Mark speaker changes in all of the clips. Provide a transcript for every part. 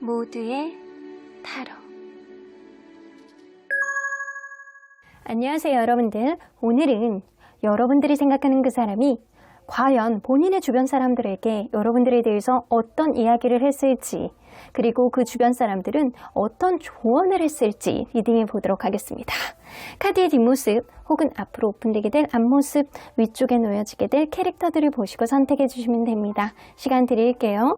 Speaker 1: 모두의 타로. 안녕하세요 여러분들. 오늘은 여러분들이 생각하는 그 사람이 과연 본인의 주변 사람들에게 여러분들에 대해서 어떤 이야기를 했을지, 그리고 그 주변 사람들은 어떤 조언을 했을지 리딩해 보도록 하겠습니다. 카드의 뒷모습 혹은 앞으로 오픈되게 될 앞모습, 위쪽에 놓여지게 될 캐릭터들을 보시고 선택해 주시면 됩니다. 시간 드릴게요.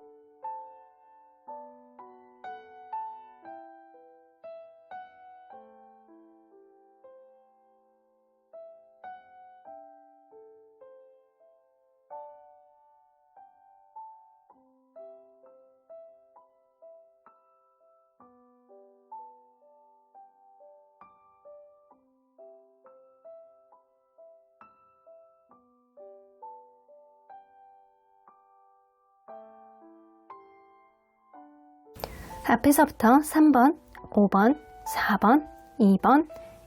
Speaker 1: 앞에서부터 3번, 5번, 4번, 2번,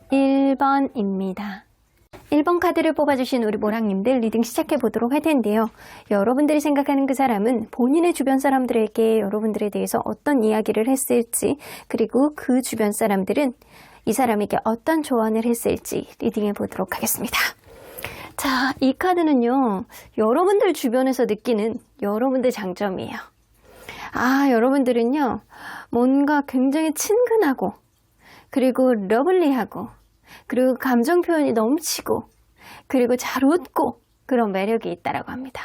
Speaker 1: 1번입니다. 1번 카드를 뽑아주신 우리 모랑님들 리딩 시작해 보도록 할 텐데요. 여러분들이 생각하는 그 사람은 본인의 주변 사람들에게 여러분들에 대해서 어떤 이야기를 했을지, 그리고 그 주변 사람들은 이 사람에게 어떤 조언을 했을지 리딩해 보도록 하겠습니다. 자, 이 카드는요, 여러분들 주변에서 느끼는 여러분들 장점이에요. 여러분들은요, 뭔가 굉장히 친근하고, 그리고 러블리하고, 그리고 감정 표현이 넘치고, 그리고 잘 웃고, 그런 매력이 있다라고 합니다.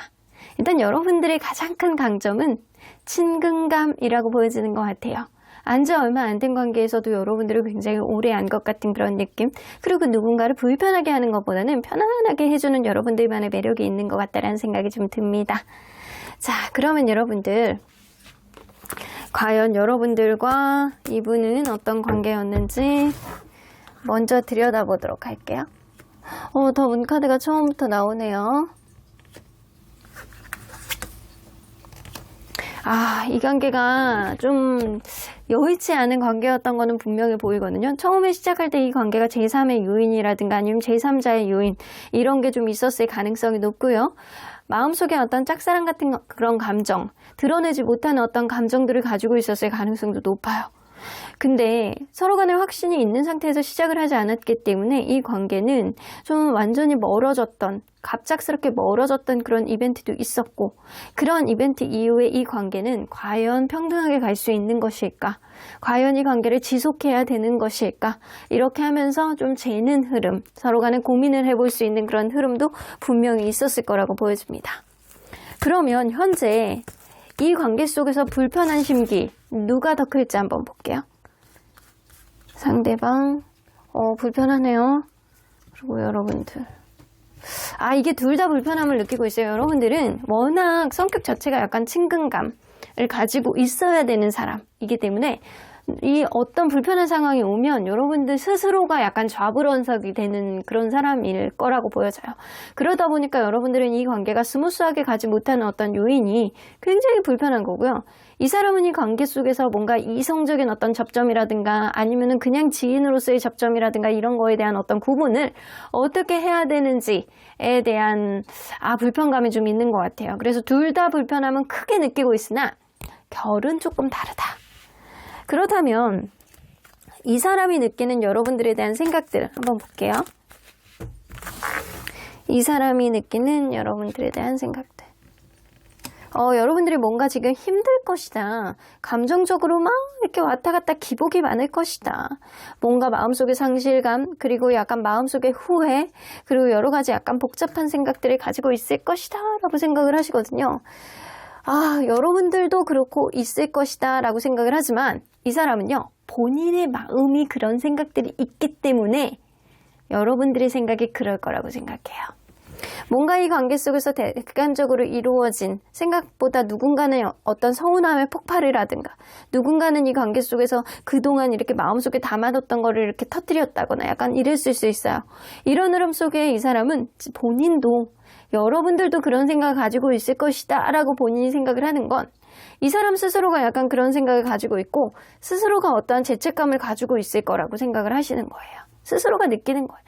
Speaker 1: 일단 여러분들의 가장 큰 강점은 친근감이라고 보여지는 것 같아요. 안지 얼마 안 된 관계에서도 여러분들을 굉장히 오래 안 것 같은 그런 느낌, 그리고 누군가를 불편하게 하는 것보다는 편안하게 해주는 여러분들만의 매력이 있는 것 같다라는 생각이 좀 듭니다. 자, 그러면 여러분들, 과연 여러분들과 이분은 어떤 관계였는지 먼저 들여다보도록 할게요. 더 문카드가 처음부터 나오네요. 이 관계가 좀 여의치 않은 관계였던 거는 분명히 보이거든요. 처음에 시작할 때 이 관계가 제3의 요인이라든가 아니면 제3자의 요인, 이런 게 좀 있었을 가능성이 높고요. 마음속에 어떤 짝사랑 같은 그런 감정, 드러내지 못하는 어떤 감정들을 가지고 있었을 가능성도 높아요. 근데 서로 간에 확신이 있는 상태에서 시작을 하지 않았기 때문에 이 관계는 좀 완전히 멀어졌던, 갑작스럽게 멀어졌던 그런 이벤트도 있었고, 그런 이벤트 이후에 이 관계는 과연 평등하게 갈 수 있는 것일까? 과연 이 관계를 지속해야 되는 것일까? 이렇게 하면서 좀 재는 흐름, 서로 간에 고민을 해볼 수 있는 그런 흐름도 분명히 있었을 거라고 보여집니다. 그러면 현재 이 관계 속에서 불편한 심기, 누가 더 클지 한번 볼게요. 상대방, 불편하네요. 그리고 여러분들. 이게 둘 다 불편함을 느끼고 있어요. 여러분들은 워낙 성격 자체가 약간 친근감을 가지고 있어야 되는 사람이기 때문에 이 어떤 불편한 상황이 오면 여러분들 스스로가 약간 좌불원석이 되는 그런 사람일 거라고 보여져요. 그러다 보니까 여러분들은 이 관계가 스무스하게 가지 못하는 어떤 요인이 굉장히 불편한 거고요. 이 사람은 이 관계 속에서 뭔가 이성적인 어떤 접점이라든가 아니면은 그냥 지인으로서의 접점이라든가 이런 거에 대한 어떤 구분을 어떻게 해야 되는지에 대한 불편감이 좀 있는 것 같아요. 그래서 둘 다 불편함은 크게 느끼고 있으나 결은 조금 다르다. 그렇다면 이 사람이 느끼는 여러분들에 대한 생각들 한번 볼게요. 이 사람이 느끼는 여러분들에 대한 생각들. 여러분들이 뭔가 지금 힘들 것이다. 감정적으로 막 이렇게 왔다 갔다 기복이 많을 것이다. 뭔가 마음속의 상실감, 그리고 약간 마음속의 후회, 그리고 여러 가지 약간 복잡한 생각들을 가지고 있을 것이다 라고 생각을 하시거든요. 여러분들도 그렇고 있을 것이다 라고 생각을 하지만 이 사람은요, 본인의 마음이 그런 생각들이 있기 때문에 여러분들의 생각이 그럴 거라고 생각해요. 뭔가 이 관계 속에서 객관적으로 이루어진 생각보다 누군가는 어떤 서운함의 폭발을 하든가, 누군가는 이 관계 속에서 그동안 이렇게 마음속에 담아뒀던 거를 이렇게 터뜨렸다거나 약간 이랬을 수 있어요. 이런 흐름 속에 이 사람은 본인도 여러분들도 그런 생각을 가지고 있을 것이다 라고 본인이 생각을 하는 건 이 사람 스스로가 약간 그런 생각을 가지고 있고 스스로가 어떠한 죄책감을 가지고 있을 거라고 생각을 하시는 거예요. 스스로가 느끼는 거예요.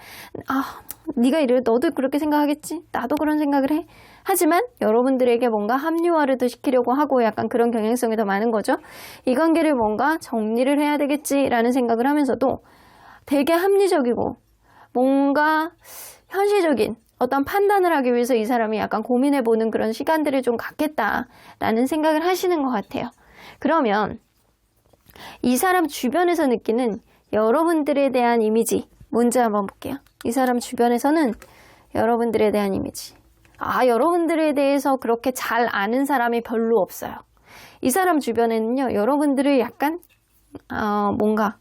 Speaker 1: 아, 네가 이래, 너도 그렇게 생각하겠지? 나도 그런 생각을 해. 하지만 여러분들에게 뭔가 합리화를 더 시키려고 하고 약간 그런 경향성이 더 많은 거죠. 이 관계를 뭔가 정리를 해야 되겠지라는 생각을 하면서도 되게 합리적이고 뭔가 현실적인 어떤 판단을 하기 위해서 이 사람이 약간 고민해보는 그런 시간들을 좀 갖겠다라는 생각을 하시는 것 같아요. 그러면 이 사람 주변에서 느끼는 여러분들에 대한 이미지 뭔지 한번 볼게요. 이 사람 주변에서는 여러분들에 대한 이미지. 여러분들에 대해서 그렇게 잘 아는 사람이 별로 없어요. 이 사람 주변에는요, 여러분들을 약간 뭔가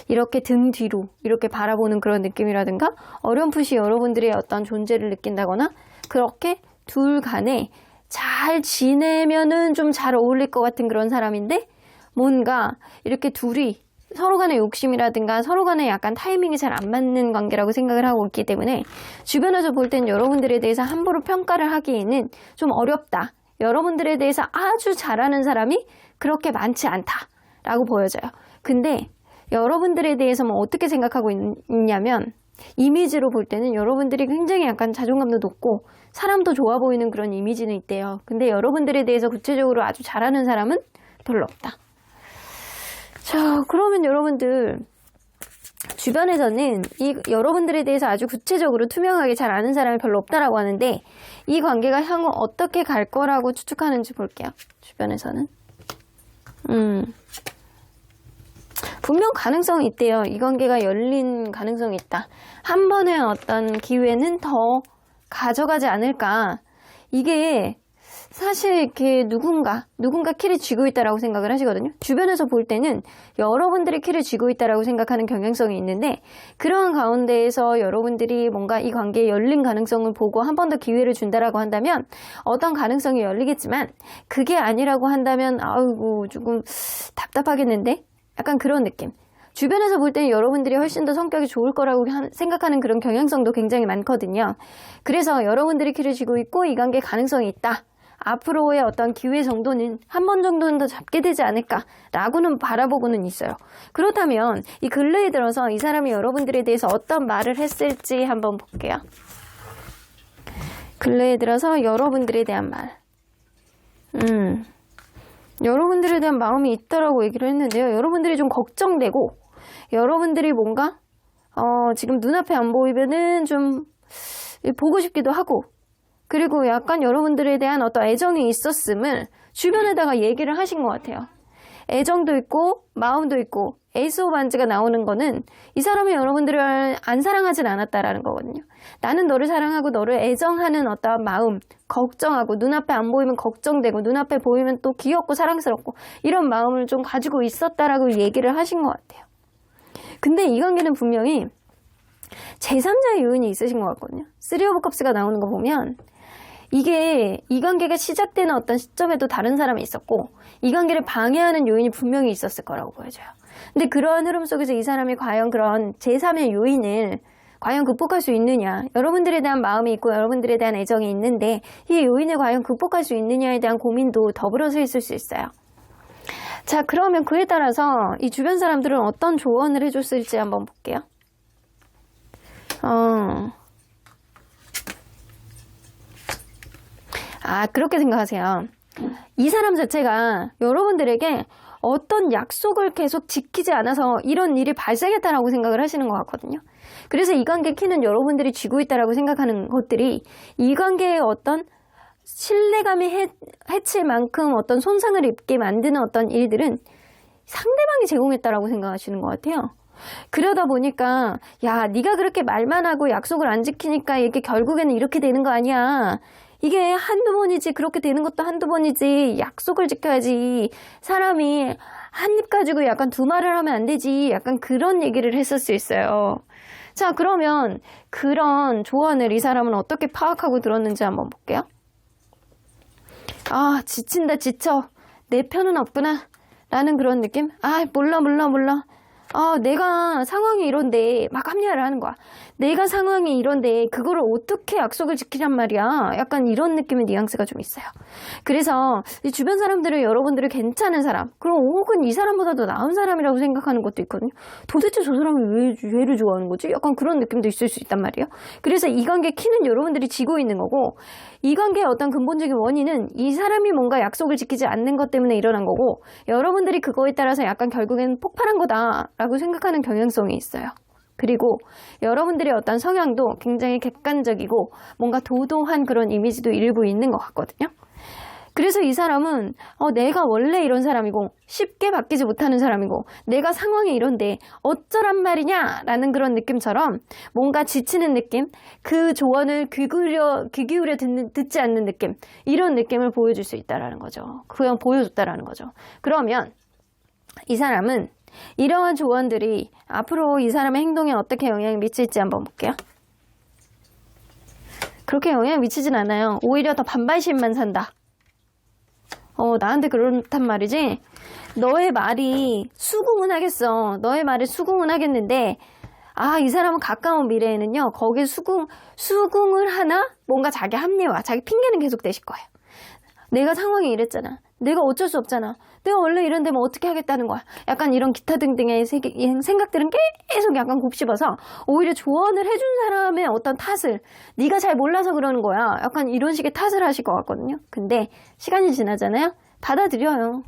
Speaker 1: 이렇게 등 뒤로 이렇게 바라보는 그런 느낌이라든가 어렴풋이 여러분들의 어떤 존재를 느낀다거나 그렇게 둘 간에 잘 지내면은 좀 잘 어울릴 것 같은 그런 사람인데 뭔가 이렇게 둘이 서로 간의 욕심이라든가 서로 간의 약간 타이밍이 잘 안 맞는 관계라고 생각을 하고 있기 때문에 주변에서 볼 땐 여러분들에 대해서 함부로 평가를 하기에는 좀 어렵다. 여러분들에 대해서 아주 잘하는 사람이 그렇게 많지 않다라고 보여져요. 근데 여러분들에 대해서 뭐 어떻게 생각하고 있냐면 이미지로 볼 때는 여러분들이 굉장히 약간 자존감도 높고 사람도 좋아 보이는 그런 이미지는 있대요. 근데 여러분들에 대해서 구체적으로 아주 잘하는 사람은 별로 없다. 자, 그러면 여러분들 주변에서는 여러분들에 대해서 아주 구체적으로 투명하게 잘 아는 사람이 별로 없다라고 하는데 이 관계가 향후 어떻게 갈 거라고 추측하는지 볼게요. 주변에서는 분명 가능성이 있대요. 이 관계가 열린 가능성이 있다. 한 번의 어떤 기회는 더 가져가지 않을까. 이게 사실 이렇게 누군가 키를 쥐고 있다라고 생각을 하시거든요. 주변에서 볼 때는 여러분들이 키를 쥐고 있다라고 생각하는 경향성이 있는데 그런 가운데에서 여러분들이 뭔가 이 관계에 열린 가능성을 보고 한 번 더 기회를 준다라고 한다면 어떤 가능성이 열리겠지만 그게 아니라고 한다면 아이고 조금 답답하겠는데? 약간 그런 느낌. 주변에서 볼 때는 여러분들이 훨씬 더 성격이 좋을 거라고 생각하는 그런 경향성도 굉장히 많거든요. 그래서 여러분들이 키를 쥐고 있고 이 관계에 가능성이 있다. 앞으로의 어떤 기회 정도는 한 번 정도는 더 잡게 되지 않을까라고는 바라보고는 있어요. 그렇다면 이 근래에 들어서 이 사람이 여러분들에 대해서 어떤 말을 했을지 한번 볼게요. 근래에 들어서 여러분들에 대한 말. 여러분들에 대한 마음이 있다라고 얘기를 했는데요. 여러분들이 좀 걱정되고 여러분들이 뭔가 지금 눈앞에 안 보이면은 좀 보고 싶기도 하고 그리고 약간 여러분들에 대한 어떤 애정이 있었음을 주변에다가 얘기를 하신 것 같아요. 애정도 있고 마음도 있고 에이스 오브 반지가 나오는 거는 이 사람이 여러분들을 안 사랑하진 않았다라는 거거든요. 나는 너를 사랑하고 너를 애정하는 어떤 마음, 걱정하고 눈앞에 안 보이면 걱정되고 눈앞에 보이면 또 귀엽고 사랑스럽고 이런 마음을 좀 가지고 있었다라고 얘기를 하신 것 같아요. 근데 이 관계는 분명히 제3자의 요인이 있으신 것 같거든요. 3 오브 컵스가 나오는 거 보면 이게 이 관계가 시작되는 어떤 시점에도 다른 사람이 있었고 이 관계를 방해하는 요인이 분명히 있었을 거라고 보여져요. 근데 그러한 흐름 속에서 이 사람이 과연 그런 제3의 요인을 과연 극복할 수 있느냐, 여러분들에 대한 마음이 있고 여러분들에 대한 애정이 있는데 이 요인을 과연 극복할 수 있느냐에 대한 고민도 더불어서 있을 수 있어요. 자, 그러면 그에 따라서 이 주변 사람들은 어떤 조언을 해줬을지 한번 볼게요. 그렇게 생각하세요. 이 사람 자체가 여러분들에게 어떤 약속을 계속 지키지 않아서 이런 일이 발생했다라고 생각을 하시는 것 같거든요. 그래서 이 관계 키는 여러분들이 쥐고 있다라고 생각하는 것들이 이 관계의 어떤 신뢰감이 해칠 만큼 어떤 손상을 입게 만드는 어떤 일들은 상대방이 제공했다라고 생각하시는 것 같아요. 그러다 보니까 야, 네가 그렇게 말만 하고 약속을 안 지키니까 이게 결국에는 이렇게 되는 거 아니야. 이게 한두 번이지, 그렇게 되는 것도 한두 번이지, 약속을 지켜야지. 사람이 한 입 가지고 약간 두 말을 하면 안 되지. 약간 그런 얘기를 했을 수 있어요. 자, 그러면 그런 조언을 이 사람은 어떻게 파악하고 들었는지 한번 볼게요. 지친다, 지쳐. 내 편은 없구나. 라는 그런 느낌? 몰라. 내가 상황이 이런데 막 합리화를 하는 거야. 내가 상황이 이런데 그거를 어떻게 약속을 지키란 말이야. 약간 이런 느낌의 뉘앙스가 좀 있어요. 그래서 이 주변 사람들은 여러분들이 괜찮은 사람, 그럼 혹은 이 사람보다도 나은 사람이라고 생각하는 것도 있거든요. 도대체 저 사람이 왜 얘를 좋아하는 거지? 약간 그런 느낌도 있을 수 있단 말이에요. 그래서 이 관계 키는 여러분들이 지고 있는 거고, 이 관계의 어떤 근본적인 원인은 이 사람이 뭔가 약속을 지키지 않는 것 때문에 일어난 거고, 여러분들이 그거에 따라서 약간 결국엔 폭발한 거다라고 생각하는 경향성이 있어요. 그리고 여러분들의 어떤 성향도 굉장히 객관적이고 뭔가 도도한 그런 이미지도 일부 있는 것 같거든요. 그래서 이 사람은 내가 원래 이런 사람이고 쉽게 바뀌지 못하는 사람이고 내가 상황이 이런데 어쩌란 말이냐 라는 그런 느낌처럼 뭔가 지치는 느낌, 그 조언을 귀 기울여 듣지 않는 느낌, 이런 느낌을 보여줄 수 있다라는 거죠. 그냥 보여줬다라는 거죠. 그러면 이 사람은 이러한 조언들이 앞으로 이 사람의 행동에 어떻게 영향을 미칠지 한번 볼게요. 그렇게 영향을 미치진 않아요. 오히려 더 반발심만 산다. 나한테 그렇단 말이지. 너의 말이 수긍은 하겠어. 너의 말을 수긍은 하겠는데, 이 사람은 가까운 미래에는요, 거기에 수긍을 하나? 뭔가 자기 합리화, 자기 핑계는 계속 대실 거예요. 내가 상황이 이랬잖아. 내가 어쩔 수 없잖아. 내가 원래 이런데 뭐 어떻게 하겠다는 거야. 약간 이런 기타 등등의 생각들은 계속 약간 곱씹어서 오히려 조언을 해준 사람의 어떤 탓을, 네가 잘 몰라서 그러는 거야. 약간 이런 식의 탓을 하실 것 같거든요. 근데 시간이 지나잖아요. 받아들여요.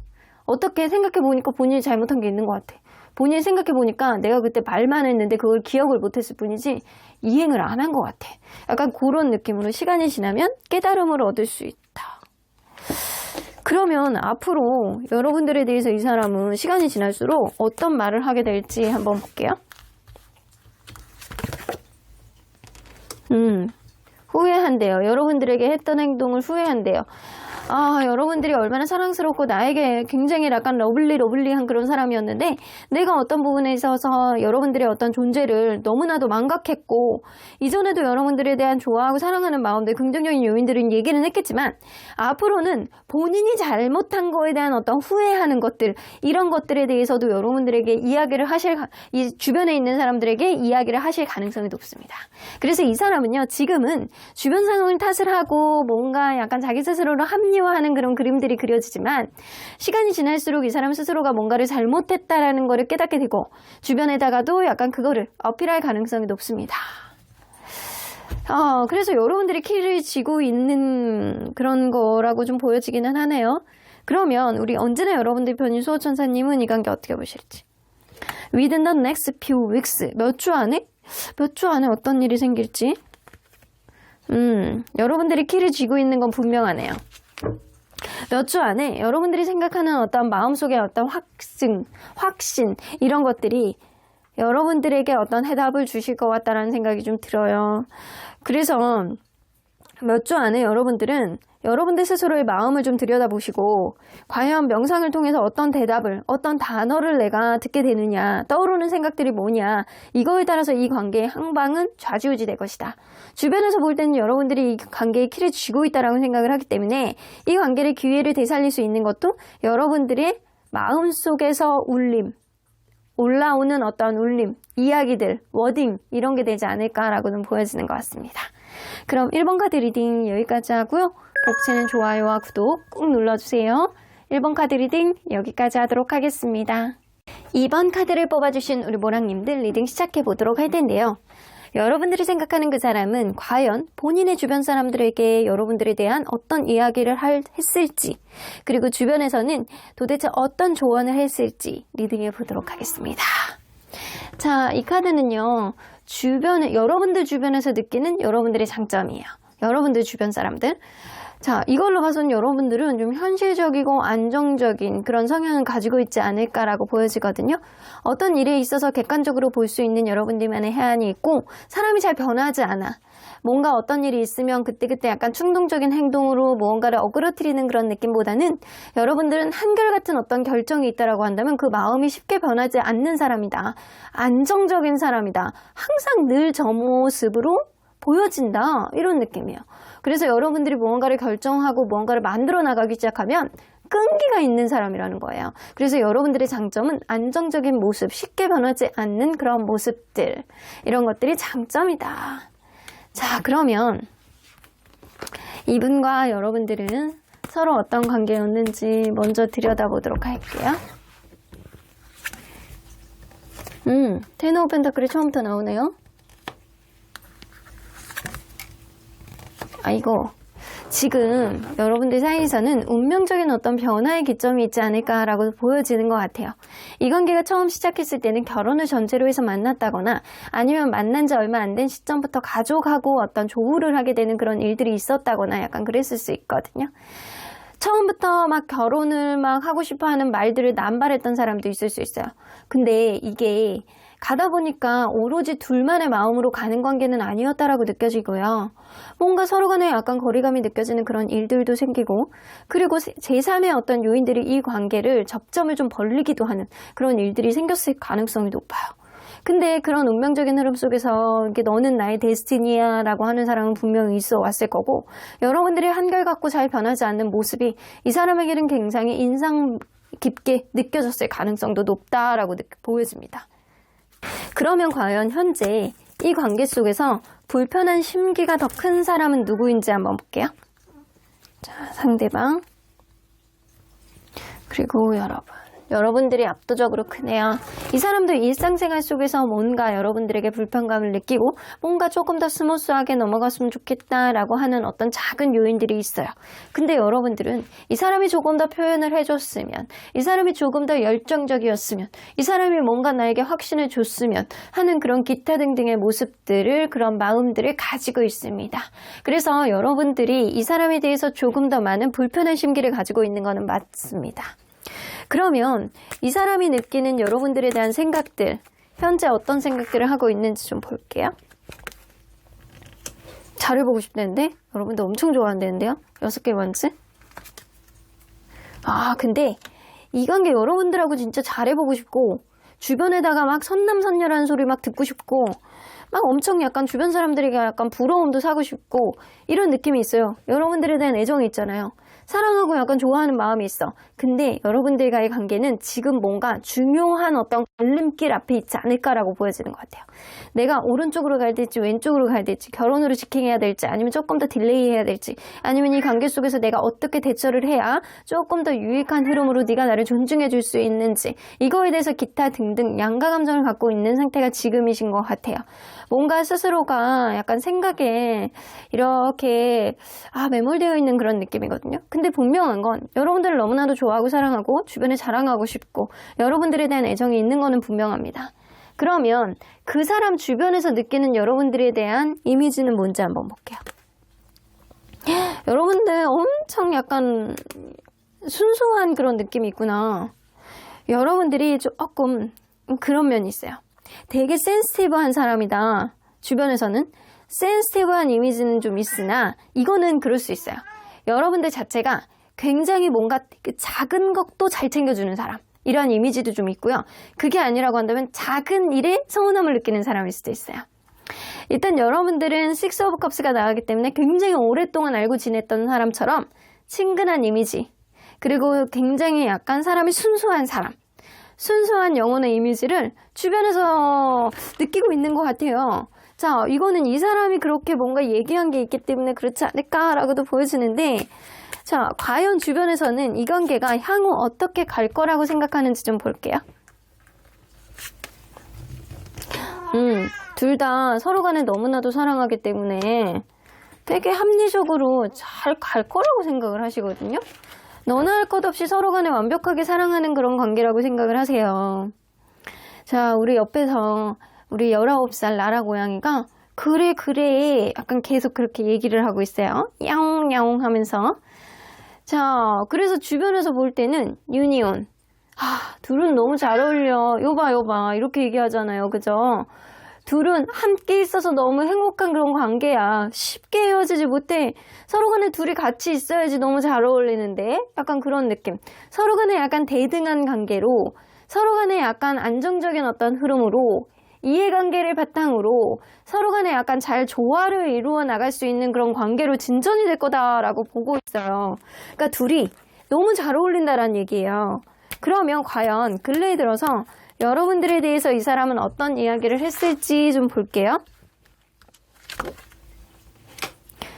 Speaker 1: 어떻게 생각해보니까 본인이 잘못한 게 있는 것 같아. 본인이 생각해보니까 내가 그때 말만 했는데 그걸 기억을 못했을 뿐이지 이행을 안 한 것 같아. 약간 그런 느낌으로 시간이 지나면 깨달음을 얻을 수 있다. 그러면 앞으로 여러분들에 대해서 이 사람은 시간이 지날수록 어떤 말을 하게 될지 한번 볼게요. 후회한대요. 여러분들에게 했던 행동을 후회한대요. 여러분들이 얼마나 사랑스럽고 나에게 굉장히 약간 러블리한 그런 사람이었는데 내가 어떤 부분에 있어서 여러분들의 어떤 존재를 너무나도 망각했고, 이전에도 여러분들에 대한 좋아하고 사랑하는 마음들, 긍정적인 요인들은 얘기는 했겠지만 앞으로는 본인이 잘못한 거에 대한 어떤 후회하는 것들, 이런 것들에 대해서도 여러분들에게 이야기를 이 주변에 있는 사람들에게 이야기를 하실 가능성이 높습니다. 그래서 이 사람은요, 지금은 주변 상황을 탓을 하고 뭔가 약간 자기 스스로를 합리화하는 그런 그림들이 그려지지만, 시간이 지날수록 이 사람 스스로가 뭔가를 잘못했다라는 거를 깨닫게 되고 주변에다가도 약간 그거를 어필할 가능성이 높습니다. 그래서 여러분들이 키를 쥐고 있는 그런 거라고 좀 보여지기는 하네요. 그러면 우리 언제나 여러분들 편인 수호천사님은 이 관계 어떻게 보실지. Within the next few weeks. 몇 주 안에 어떤 일이 생길지. 여러분들이 키를 쥐고 있는 건 분명하네요. 몇 주 안에 여러분들이 생각하는 어떤 마음속의 어떤 확신, 이런 것들이 여러분들에게 어떤 해답을 주실 것 같다라는 생각이 좀 들어요. 그래서 몇 주 안에 여러분들은 여러분들 스스로의 마음을 좀 들여다보시고, 과연 명상을 통해서 어떤 대답을, 어떤 단어를 내가 듣게 되느냐, 떠오르는 생각들이 뭐냐, 이거에 따라서 이 관계의 항방은 좌지우지 될 것이다. 주변에서 볼 때는 여러분들이 이 관계에 키를 쥐고 있다라고 생각을 하기 때문에 이 관계의 기회를 되살릴 수 있는 것도 여러분들의 마음속에서 올라오는 어떤 울림, 이야기들, 워딩, 이런 게 되지 않을까라고는 보여지는 것 같습니다. 그럼 1번 카드 리딩 여기까지 하고요. 복채는 좋아요와 구독 꾹 눌러주세요. 1번 카드 리딩 여기까지 하도록 하겠습니다. 2번 카드를 뽑아주신 우리 모랑님들 리딩 시작해보도록 할 텐데요. 여러분들이 생각하는 그 사람은 과연 본인의 주변 사람들에게 여러분들에 대한 어떤 이야기를 했을지, 그리고 주변에서는 도대체 어떤 조언을 했을지 리딩해 보도록 하겠습니다. 자, 이 카드는요, 여러분들 주변에서 느끼는 여러분들의 장점이에요. 여러분들 주변 사람들. 자, 이걸로 봐서는 여러분들은 좀 현실적이고 안정적인 그런 성향을 가지고 있지 않을까라고 보여지거든요. 어떤 일에 있어서 객관적으로 볼 수 있는 여러분들만의 해안이 있고, 사람이 잘 변하지 않아. 뭔가 어떤 일이 있으면 그때그때 약간 충동적인 행동으로 무언가를 어그러뜨리는 그런 느낌보다는 여러분들은 한결같은 어떤 결정이 있다라고 한다면 그 마음이 쉽게 변하지 않는 사람이다. 안정적인 사람이다. 항상 늘 저 모습으로 보여진다. 이런 느낌이에요. 그래서 여러분들이 무언가를 결정하고 무언가를 만들어 나가기 시작하면 끈기가 있는 사람이라는 거예요. 그래서 여러분들의 장점은 안정적인 모습, 쉽게 변하지 않는 그런 모습들, 이런 것들이 장점이다. 자, 그러면 이분과 여러분들은 서로 어떤 관계였는지 먼저 들여다보도록 할게요. 텐 오브 펜타클이 처음부터 나오네요. 아이고, 지금 여러분들 사이에서는 운명적인 어떤 변화의 기점이 있지 않을까라고 보여지는 것 같아요. 이 관계가 처음 시작했을 때는 결혼을 전제로 해서 만났다거나 아니면 만난 지 얼마 안 된 시점부터 가족하고 어떤 조우를 하게 되는 그런 일들이 있었다거나 약간 그랬을 수 있거든요. 처음부터 막 결혼을 막 하고 싶어 하는 말들을 남발했던 사람도 있을 수 있어요. 근데 이게 가다 보니까 오로지 둘만의 마음으로 가는 관계는 아니었다라고 느껴지고요. 뭔가 서로 간에 약간 거리감이 느껴지는 그런 일들도 생기고, 그리고 제3의 어떤 요인들이 이 관계를 접점을 좀 벌리기도 하는 그런 일들이 생겼을 가능성이 높아요. 근데 그런 운명적인 흐름 속에서 이게 너는 나의 데스티니야 라고 하는 사람은 분명히 있어 왔을 거고, 여러분들이 한결같고 잘 변하지 않는 모습이 이 사람에게는 굉장히 인상 깊게 느껴졌을 가능성도 높다라고 보여집니다. 그러면 과연 현재 이 관계 속에서 불편한 심기가 더 큰 사람은 누구인지 한번 볼게요. 자, 상대방, 그리고 여러분들이 압도적으로 크네요. 이 사람도 일상생활 속에서 뭔가 여러분들에게 불편감을 느끼고 뭔가 조금 더 스무스하게 넘어갔으면 좋겠다라고 하는 어떤 작은 요인들이 있어요. 근데 여러분들은 이 사람이 조금 더 표현을 해줬으면, 이 사람이 조금 더 열정적이었으면, 이 사람이 뭔가 나에게 확신을 줬으면 하는 그런 기타 등등의 모습들을, 그런 마음들을 가지고 있습니다. 그래서 여러분들이 이 사람에 대해서 조금 더 많은 불편한 심기를 가지고 있는 것은 맞습니다. 그러면 이 사람이 느끼는 여러분들에 대한 생각들, 현재 어떤 생각들을 하고 있는지 좀 볼게요. 잘해보고 싶다는데? 여러분들 엄청 좋아한다는데요? 6개 원즈? 근데 이 관계 여러분들하고 진짜 잘해보고 싶고, 주변에다가 막 선남선녀라는 소리 막 듣고 싶고, 막 엄청 약간 주변 사람들에게 약간 부러움도 사고 싶고, 이런 느낌이 있어요. 여러분들에 대한 애정이 있잖아요. 사랑하고 약간 좋아하는 마음이 있어. 근데 여러분들과의 관계는 지금 뭔가 중요한 어떤 갈림길 앞에 있지 않을까라고 보여지는 것 같아요. 내가 오른쪽으로 가야 될지 왼쪽으로 가야 될지, 결혼으로 직행해야 될지, 아니면 조금 더 딜레이 해야 될지, 아니면 이 관계 속에서 내가 어떻게 대처를 해야 조금 더 유익한 흐름으로 네가 나를 존중해 줄 수 있는지, 이거에 대해서 기타 등등 양가 감정을 갖고 있는 상태가 지금이신 것 같아요. 뭔가 스스로가 약간 생각에 이렇게 매몰되어 있는 그런 느낌이거든요. 근데 분명한 건 여러분들을 너무나도 좋아하고 사랑하고 주변에 자랑하고 싶고 여러분들에 대한 애정이 있는 거는 분명합니다. 그러면 그 사람 주변에서 느끼는 여러분들에 대한 이미지는 뭔지 한번 볼게요. 여러분들 엄청 약간 순수한 그런 느낌이 있구나. 여러분들이 조금 그런 면이 있어요. 되게 센시티브한 사람이다. 주변에서는 센시티브한 이미지는 좀 있으나 이거는 그럴 수 있어요. 여러분들 자체가 굉장히 뭔가 작은 것도 잘 챙겨주는 사람, 이런 이미지도 좀 있고요. 그게 아니라고 한다면 작은 일에 서운함을 느끼는 사람일 수도 있어요. 일단 여러분들은 식스 오브 컵스가 나가기 때문에 굉장히 오랫동안 알고 지냈던 사람처럼 친근한 이미지, 그리고 굉장히 약간 사람이 순수한 사람, 순수한 영혼의 이미지를 주변에서 느끼고 있는 것 같아요. 자, 이거는 이 사람이 그렇게 뭔가 얘기한 게 있기 때문에 그렇지 않을까라고도 보여지는데, 자, 과연 주변에서는 이 관계가 향후 어떻게 갈 거라고 생각하는지 좀 볼게요. 둘 다 서로 간에 너무나도 사랑하기 때문에 되게 합리적으로 잘 갈 거라고 생각을 하시거든요. 너나 할 것 없이 서로 간에 완벽하게 사랑하는 그런 관계라고 생각을 하세요. 자, 우리 옆에서 우리 19살 나라 고양이가 그래 약간 계속 그렇게 얘기를 하고 있어요. 야옹야옹 하면서. 자, 그래서 주변에서 볼 때는 유니온, 둘은 너무 잘 어울려, 여봐 이렇게 얘기하잖아요. 그죠? 둘은 함께 있어서 너무 행복한 그런 관계야. 쉽게 헤어지지 못해. 서로 간에 둘이 같이 있어야지 너무 잘 어울리는데, 약간 그런 느낌. 서로 간에 약간 대등한 관계로, 서로 간에 약간 안정적인 어떤 흐름으로, 이해관계를 바탕으로 서로 간에 약간 잘 조화를 이루어 나갈 수 있는 그런 관계로 진전이 될 거다라고 보고 있어요. 그러니까 둘이 너무 잘 어울린다라는 얘기예요. 그러면 과연 근래에 들어서 여러분들에 대해서 이 사람은 어떤 이야기를 했을지 좀 볼게요.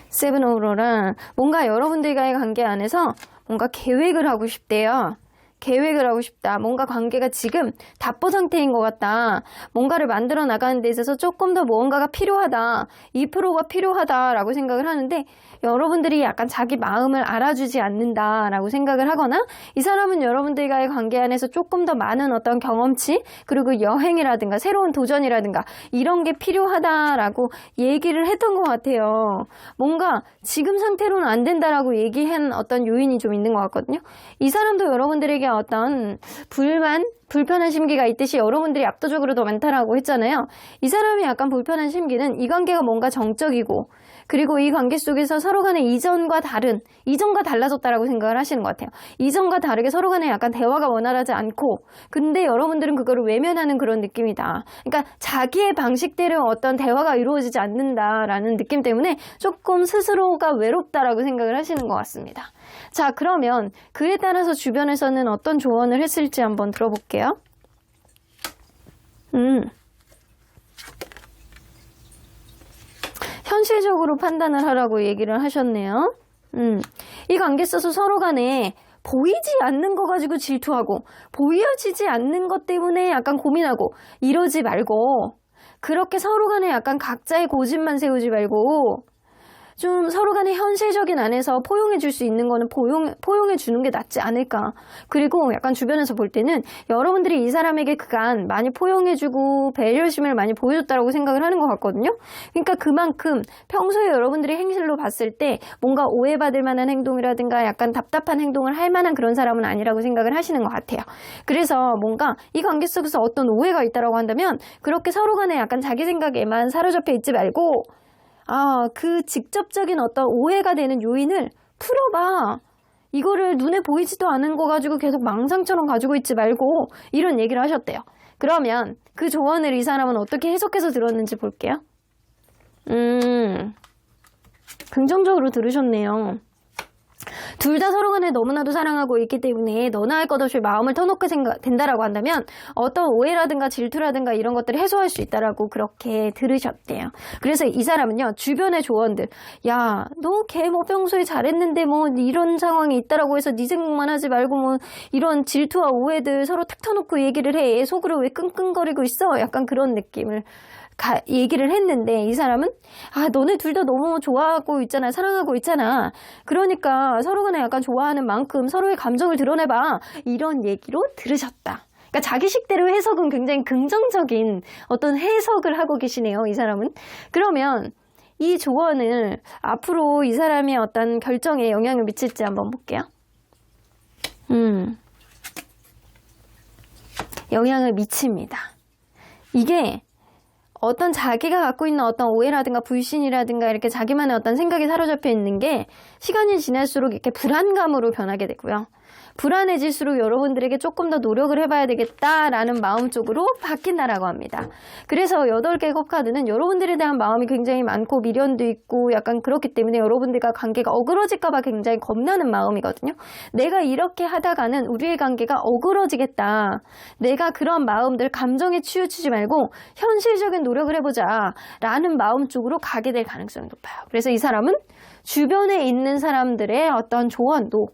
Speaker 1: 세븐 오브로라 뭔가 여러분들과의 관계 안에서 뭔가 계획을 하고 싶대요. 계획을 하고 싶다. 뭔가 관계가 지금 답보 상태인 것 같다. 뭔가를 만들어 나가는 데 있어서 조금 더 무언가가 필요하다. 2%가 필요하다라고 생각을 하는데 여러분들이 약간 자기 마음을 알아주지 않는다라고 생각을 하거나 이 사람은 여러분들과의 관계 안에서 조금 더 많은 어떤 경험치 그리고 여행이라든가 새로운 도전이라든가 이런 게 필요하다라고 얘기를 했던 것 같아요. 뭔가 지금 상태로는 안 된다라고 얘기한 어떤 요인이 좀 있는 것 같거든요. 이 사람도 여러분들에게 어떤 불편한 심기가 있듯이 여러분들이 압도적으로 더 많다라고 했잖아요. 이 사람이 약간 불편한 심기는 이 관계가 뭔가 정적이고 그리고 이 관계 속에서 서로 간에 이전과 달라졌다라고 생각을 하시는 것 같아요. 이전과 다르게 서로 간에 약간 대화가 원활하지 않고 근데 여러분들은 그거를 외면하는 그런 느낌이다. 그러니까 자기의 방식대로 어떤 대화가 이루어지지 않는다라는 느낌 때문에 조금 스스로가 외롭다라고 생각을 하시는 것 같습니다. 자, 그러면 그에 따라서 주변에서는 어떤 조언을 했을지 한번 들어볼게요. 현실적으로 판단을 하라고 얘기를 하셨네요. 이 관계 속에서 서로 간에 보이지 않는 거 가지고 질투하고 보여지지 않는 것 때문에 약간 고민하고 이러지 말고 그렇게 서로 간에 약간 각자의 고집만 세우지 말고 좀 서로 간에 현실적인 안에서 포용해 줄 수 있는 거는 포용해 주는 게 낫지 않을까. 그리고 약간 주변에서 볼 때는 여러분들이 이 사람에게 그간 많이 포용해 주고 배려심을 많이 보여줬다라고 생각을 하는 것 같거든요. 그러니까 그만큼 평소에 여러분들이 행실로 봤을 때 뭔가 오해받을 만한 행동이라든가 약간 답답한 행동을 할 만한 그런 사람은 아니라고 생각을 하시는 것 같아요. 그래서 뭔가 이 관계 속에서 어떤 오해가 있다라고 한다면 그렇게 서로 간에 약간 자기 생각에만 사로잡혀 있지 말고 그 직접적인 어떤 오해가 되는 요인을 풀어봐. 이거를 눈에 보이지도 않은 거 가지고 계속 망상처럼 가지고 있지 말고 이런 얘기를 하셨대요. 그러면 그 조언을 이 사람은 어떻게 해석해서 들었는지 볼게요. 긍정적으로 들으셨네요. 둘 다 서로 간에 너무나도 사랑하고 있기 때문에 너나 할 것 없이 마음을 터놓게 된다라고 한다면 어떤 오해라든가 질투라든가 이런 것들을 해소할 수 있다라고 그렇게 들으셨대요. 그래서 이 사람은요, 주변의 조언들, 야, 너 걔 뭐 평소에 잘했는데 뭐 이런 상황이 있다라고 해서 네 생각만 하지 말고 뭐 이런 질투와 오해들 서로 탁 터놓고 얘기를 해. 속으로 왜 끙끙거리고 있어? 약간 그런 느낌을 얘기를 했는데 이 사람은 너네 둘 다 너무 좋아하고 있잖아. 사랑하고 있잖아. 그러니까 서로 간에 약간 좋아하는 만큼 서로의 감정을 드러내봐. 이런 얘기로 들으셨다. 그러니까 자기식대로 해석은 굉장히 긍정적인 어떤 해석을 하고 계시네요. 이 사람은. 그러면 이 조언을 앞으로 이 사람의 어떤 결정에 영향을 미칠지 한번 볼게요. 영향을 미칩니다. 이게 어떤 자기가 갖고 있는 어떤 오해라든가 불신이라든가 이렇게 자기만의 어떤 생각이 사로잡혀 있는 게 시간이 지날수록 이렇게 불안감으로 변하게 되고요. 불안해질수록 여러분들에게 조금 더 노력을 해봐야 되겠다라는 마음 쪽으로 바뀐다라고 합니다. 그래서 8개 컵카드는 여러분들에 대한 마음이 굉장히 많고 미련도 있고 약간 그렇기 때문에 여러분들과 관계가 어그러질까봐 굉장히 겁나는 마음이거든요. 내가 이렇게 하다가는 우리의 관계가 어그러지겠다. 내가 그런 마음들, 감정에 치우치지 말고 현실적인 노력을 해보자 라는 마음 쪽으로 가게 될 가능성이 높아요. 그래서 이 사람은 주변에 있는 사람들의 어떤 조언도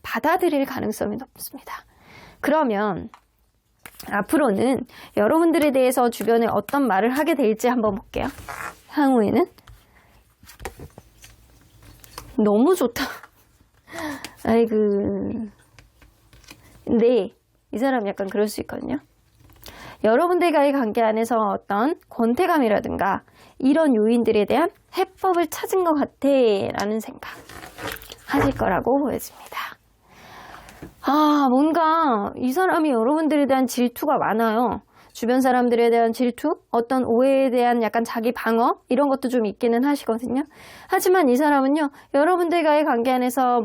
Speaker 1: 받아들일 가능성이 높습니다. 그러면 앞으로는 여러분들에 대해서 주변에 어떤 말을 하게 될지 한번 볼게요. 향후에는 너무 좋다. 아이고. 네, 이 사람 약간 그럴 수 있거든요. 여러분들과의 관계 안에서 어떤 권태감이라든가 이런 요인들에 대한 해법을 찾은 것 같아 라는 생각 하실 거라고 보여집니다. 뭔가 이 사람이 여러분들에 대한 질투가 많아요. 주변 사람들에 대한 질투, 어떤 오해에 대한 약간 자기 방어 이런 것도 좀 있기는 하시거든요. 하지만 이 사람은요, 여러분들과의 관계 안에서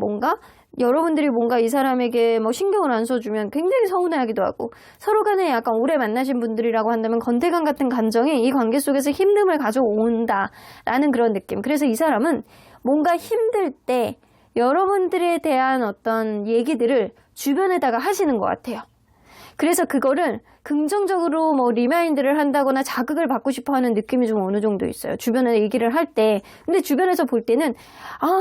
Speaker 1: 여러분들이 뭔가 이 사람에게 뭐 신경을 안 써주면 굉장히 서운해하기도 하고 서로 간에 약간 오래 만나신 분들이라고 한다면 건태감 같은 감정이 이 관계 속에서 힘듦을 가져온다라는 그런 느낌. 그래서 이 사람은 뭔가 힘들 때 여러분들에 대한 어떤 얘기들을 주변에다가 하시는 것 같아요. 그래서 그거를 긍정적으로 뭐 리마인드를 한다거나 자극을 받고 싶어 하는 느낌이 좀 어느 정도 있어요. 주변에 얘기를 할 때. 근데 주변에서 볼 때는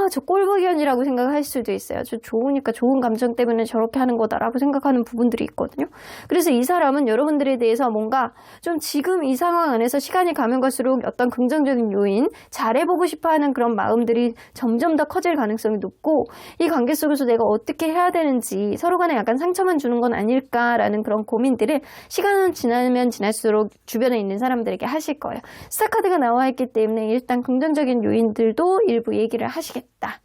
Speaker 1: 저 꼴보기현이라고 생각할 수도 있어요. 저 좋으니까 좋은 감정 때문에 저렇게 하는 거다라고 생각하는 부분들이 있거든요. 그래서 이 사람은 여러분들에 대해서 뭔가 좀 지금 이 상황 안에서 시간이 가면 갈수록 어떤 긍정적인 요인, 잘해보고 싶어 하는 그런 마음들이 점점 더 커질 가능성이 높고, 이 관계 속에서 내가 어떻게 해야 되는지 서로 간에 약간 상처만 주는 건 아닐까라는 그런 고민들을 시간은 지나면 지날수록 주변에 있는 사람들에게 하실 거예요. 스타카드가 나와 있기 때문에 일단 긍정적인 요인들도 일부 얘기를 하시겠다.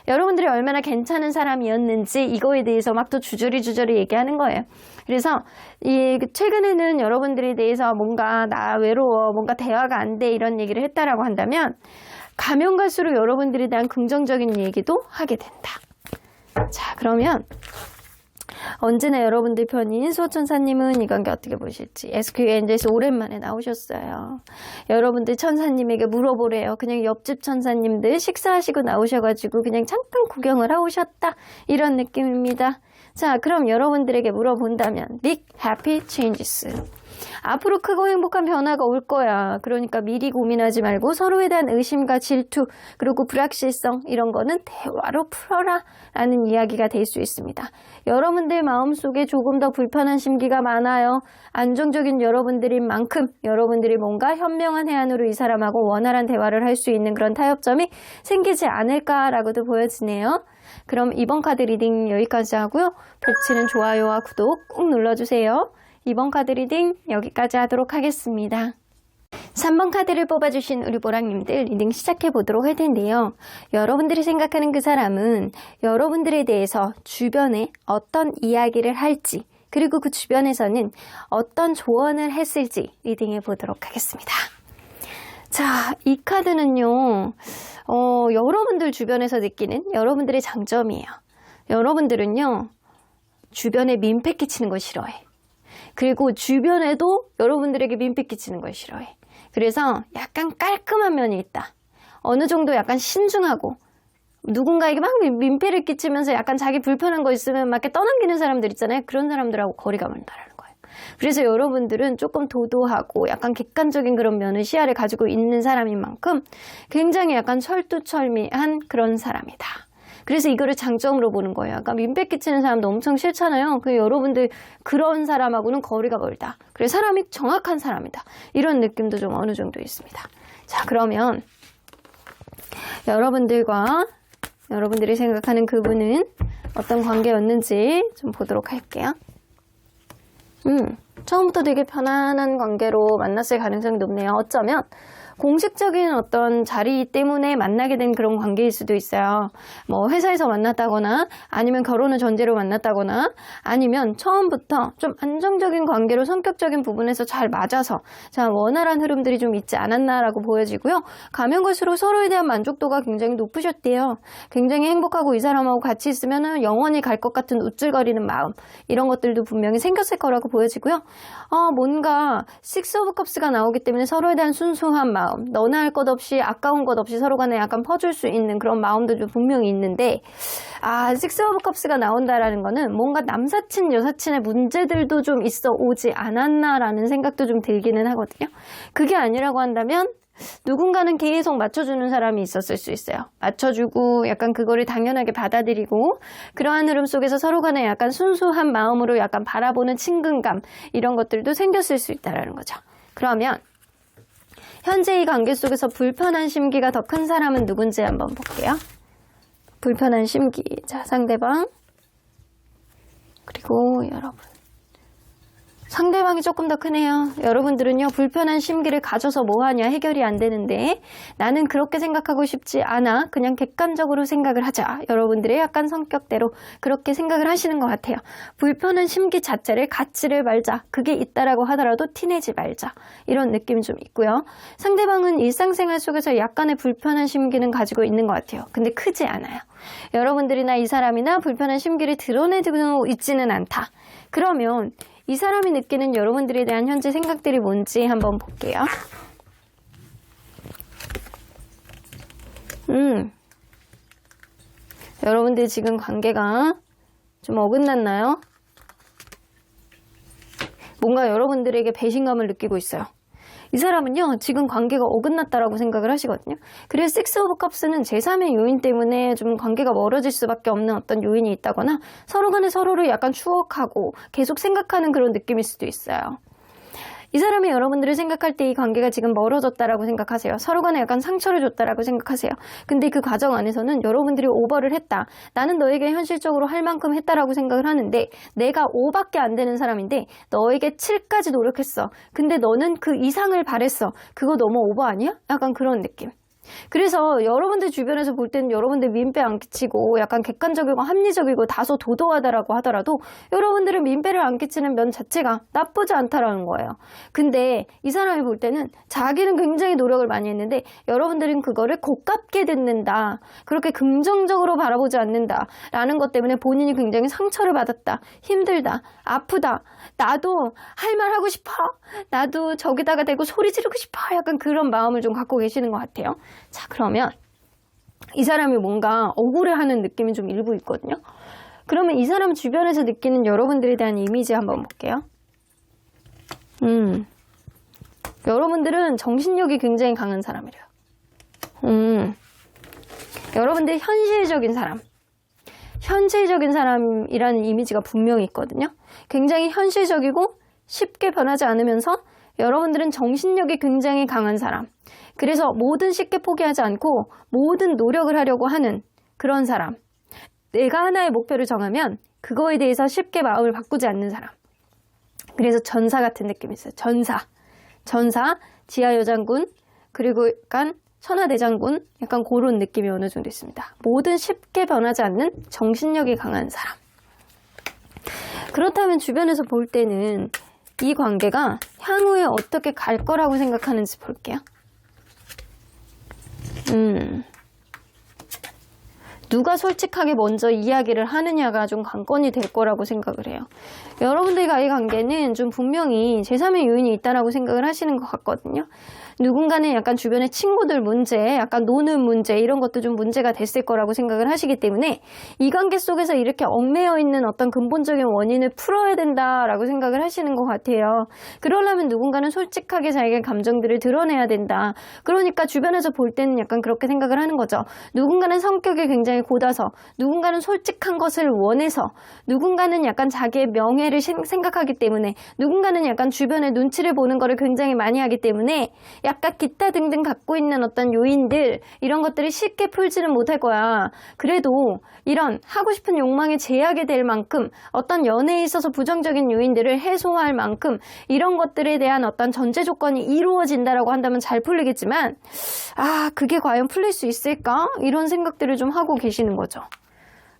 Speaker 1: 여러분들이 얼마나 괜찮은 사람이었는지 이거에 대해서 막 또 주저리 얘기하는 거예요. 그래서 최근에는 여러분들에 대해서 뭔가 나 외로워, 뭔가 대화가 안 돼 이런 얘기를 했다라고 한다면, 가면 갈수록 여러분들에 대한 긍정적인 얘기도 하게 된다. 자, 그러면 언제나 여러분들 편인 수호천사님은 이 관계 어떻게 보실지. SQ 엔젤스 오랜만에 나오셨어요. 여러분들 천사님에게 물어보래요. 그냥 옆집 천사님들 식사하시고 나오셔가지고 그냥 잠깐 구경을 하고 오셨다, 이런 느낌입니다. 자, 그럼 여러분들에게 물어본다면 Big Happy Changes, 앞으로 크고 행복한 변화가 올 거야. 그러니까 미리 고민하지 말고 서로에 대한 의심과 질투, 그리고 불확실성, 이런 거는 대화로 풀어라 라는 이야기가 될 수 있습니다. 여러분들 마음속에 조금 더 불편한 심기가 많아요. 안정적인 여러분들인 만큼 여러분들이 뭔가 현명한 해안으로 이 사람하고 원활한 대화를 할 수 있는 그런 타협점이 생기지 않을까라고도 보여지네요. 그럼 이번 카드 리딩 여기까지 하고요. 복치는 좋아요와 구독 꾹 눌러주세요. 이번 카드 리딩 여기까지 하도록 하겠습니다. 3번 카드를 뽑아주신 우리 보랑님들 리딩 시작해보도록 할 텐데요. 여러분들이 생각하는 그 사람은 여러분들에 대해서 주변에 어떤 이야기를 할지, 그리고 그 주변에서는 어떤 조언을 했을지 리딩해보도록 하겠습니다. 자, 이 카드는요, 여러분들 주변에서 느끼는 여러분들의 장점이에요. 여러분들은요, 주변에 민폐 끼치는 거 싫어해. 그리고 주변에도 여러분들에게 민폐 끼치는 걸 싫어해. 그래서 약간 깔끔한 면이 있다. 어느 정도 약간 신중하고, 누군가에게 막 민폐를 끼치면서 약간 자기 불편한 거 있으면 막 이렇게 떠넘기는 사람들 있잖아요. 그런 사람들하고 거리가 멀다라는 거예요. 그래서 여러분들은 조금 도도하고 약간 객관적인 그런 면을 시야를 가지고 있는 사람인 만큼 굉장히 약간 철두철미한 그런 사람이다. 그래서 이거를 장점으로 보는 거예요. 약간 민폐 끼치는 사람도 엄청 싫잖아요. 그 여러분들 그런 사람하고는 거리가 멀다. 그래서 사람이 정확한 사람이다. 이런 느낌도 좀 어느 정도 있습니다. 자, 그러면 여러분들이 생각하는 그분은 어떤 관계였는지 좀 보도록 할게요. 처음부터 되게 편안한 관계로 만났을 가능성이 높네요. 어쩌면 공식적인 어떤 자리 때문에 만나게 된 그런 관계일 수도 있어요. 뭐 회사에서 만났다거나, 아니면 결혼을 전제로 만났다거나, 아니면 처음부터 좀 안정적인 관계로 성격적인 부분에서 잘 맞아서 자, 원활한 흐름들이 좀 있지 않았나라고 보여지고요. 가면 갈수록 서로에 대한 만족도가 굉장히 높으셨대요. 굉장히 행복하고 이 사람하고 같이 있으면 영원히 갈 것 같은 우쭐거리는 마음, 이런 것들도 분명히 생겼을 거라고 보여지고요. 뭔가 식스 오브 컵스가 나오기 때문에 서로에 대한 순수한 마음, 너나 할 것 없이 아까운 것 없이 서로 간에 약간 퍼줄 수 있는 그런 마음들도 분명히 있는데, 식스 오브 컵스가 나온다라는 거는 뭔가 남사친 여사친의 문제들도 좀 있어 오지 않았나라는 생각도 좀 들기는 하거든요. 그게 아니라고 한다면 누군가는 계속 맞춰주는 사람이 있었을 수 있어요. 맞춰주고 약간 그거를 당연하게 받아들이고, 그러한 흐름 속에서 서로 간에 약간 순수한 마음으로 약간 바라보는 친근감, 이런 것들도 생겼을 수 있다는 거죠. 그러면 현재 이 관계 속에서 불편한 심기가 더 큰 사람은 누군지 한번 볼게요. 불편한 심기. 자, 상대방. 그리고 여러분. 상대방이 조금 더 크네요. 여러분들은요, 불편한 심기를 가져서 뭐하냐, 해결이 안 되는데 나는 그렇게 생각하고 싶지 않아. 그냥 객관적으로 생각을 하자. 여러분들의 약간 성격대로 그렇게 생각을 하시는 것 같아요. 불편한 심기 자체를 갖지를 말자. 그게 있다라고 하더라도 티내지 말자. 이런 느낌이 좀 있고요. 상대방은 일상생활 속에서 약간의 불편한 심기는 가지고 있는 것 같아요. 근데 크지 않아요. 여러분들이나 이 사람이나 불편한 심기를 드러내고 있지는 않다. 그러면 이 사람이 느끼는 여러분들에 대한 현재 생각들이 뭔지 한번 볼게요. 여러분들 지금 관계가 좀 어긋났나요? 뭔가 여러분들에게 배신감을 느끼고 있어요. 이 사람은요, 지금 관계가 어긋났다라고 생각을 하시거든요. 그래서 6 오브 컵스는 제3의 요인 때문에 좀 관계가 멀어질 수밖에 없는 어떤 요인이 있다거나 서로 간에 서로를 약간 추억하고 계속 생각하는 그런 느낌일 수도 있어요. 이 사람이 여러분들을 생각할 때 이 관계가 지금 멀어졌다라고 생각하세요. 서로 간에 약간 상처를 줬다라고 생각하세요. 근데 그 과정 안에서는 여러분들이 오버를 했다. 나는 너에게 현실적으로 할 만큼 했다라고 생각을 하는데 내가 5밖에 안 되는 사람인데 너에게 7까지 노력했어. 근데 너는 그 이상을 바랬어. 그거 너무 오버 아니야? 약간 그런 느낌. 그래서 여러분들 주변에서 볼 때는 여러분들 민폐 안 끼치고 약간 객관적이고 합리적이고 다소 도도하다라고 하더라도 여러분들은 민폐를 안 끼치는 면 자체가 나쁘지 않다라는 거예요. 근데 이 사람이 볼 때는 자기는 굉장히 노력을 많이 했는데 여러분들은 그거를 고깝게 듣는다. 그렇게 긍정적으로 바라보지 않는다. 라는 것 때문에 본인이 굉장히 상처를 받았다. 힘들다. 아프다. 나도 할 말 하고 싶어. 나도 저기다가 대고 소리 지르고 싶어. 약간 그런 마음을 좀 갖고 계시는 것 같아요. 자, 그러면 이 사람이 뭔가 억울해하는 느낌이 좀 일부 있거든요. 그러면 이 사람 주변에서 느끼는 여러분들에 대한 이미지 한번 볼게요. 여러분들은 정신력이 굉장히 강한 사람이래요. 여러분들 현실적인 사람. 현실적인 사람이라는 이미지가 분명히 있거든요. 굉장히 현실적이고 쉽게 변하지 않으면서 여러분들은 정신력이 굉장히 강한 사람. 그래서 뭐든 쉽게 포기하지 않고 모든 노력을 하려고 하는 그런 사람. 내가 하나의 목표를 정하면 그거에 대해서 쉽게 마음을 바꾸지 않는 사람. 그래서 전사 같은 느낌이 있어요. 전사, 지하여장군, 그리고 약간 천하대장군, 약간 그런 느낌이 어느 정도 있습니다. 뭐든 쉽게 변하지 않는 정신력이 강한 사람. 그렇다면 주변에서 볼 때는 이 관계가 향후에 어떻게 갈 거라고 생각하는지 볼게요. 누가 솔직하게 먼저 이야기를 하느냐가 좀 관건이 될 거라고 생각을 해요. 여러분들과의 관계는 좀 분명히 제3의 요인이 있다라고 생각을 하시는 것 같거든요. 누군가는 약간 주변의 친구들 문제, 약간 노는 문제 이런 것도 좀 문제가 됐을 거라고 생각을 하시기 때문에 이 관계 속에서 이렇게 얽매여 있는 어떤 근본적인 원인을 풀어야 된다라고 생각을 하시는 것 같아요. 그러려면 누군가는 솔직하게 자기의 감정들을 드러내야 된다. 그러니까 주변에서 볼 때는 약간 그렇게 생각을 하는 거죠. 누군가는 성격이 굉장히 곧아서, 누군가는 솔직한 것을 원해서, 누군가는 약간 자기의 명예를 생각하기 때문에, 누군가는 약간 주변의 눈치를 보는 거를 굉장히 많이 하기 때문에 약간 기타 등등 갖고 있는 어떤 요인들 이런 것들이 쉽게 풀지는 못할 거야. 그래도 이런 하고 싶은 욕망에 제약이 될 만큼 어떤 연애에 있어서 부정적인 요인들을 해소할 만큼 이런 것들에 대한 어떤 전제 조건이 이루어진다라고 한다면 잘 풀리겠지만 그게 과연 풀릴 수 있을까? 이런 생각들을 좀 하고 계시는 거죠.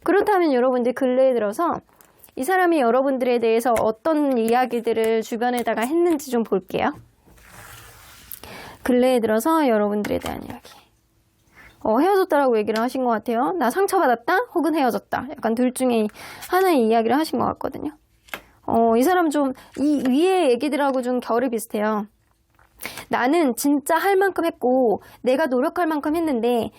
Speaker 1: 그렇다면 여러분들 근래에 들어서 이 사람이 여러분들에 대해서 어떤 이야기들을 주변에다가 했는지 좀 볼게요. 근래에 들어서 여러분들에 대한 이야기. 헤어졌다라고 얘기를 하신 것 같아요. 나 상처받았다? 혹은 헤어졌다. 약간 둘 중에 하나의 이야기를 하신 것 같거든요. 이 사람 좀 이 위의 얘기들하고 좀 결이 비슷해요. 나는 진짜 할 만큼 했고 내가 노력할 만큼 했는데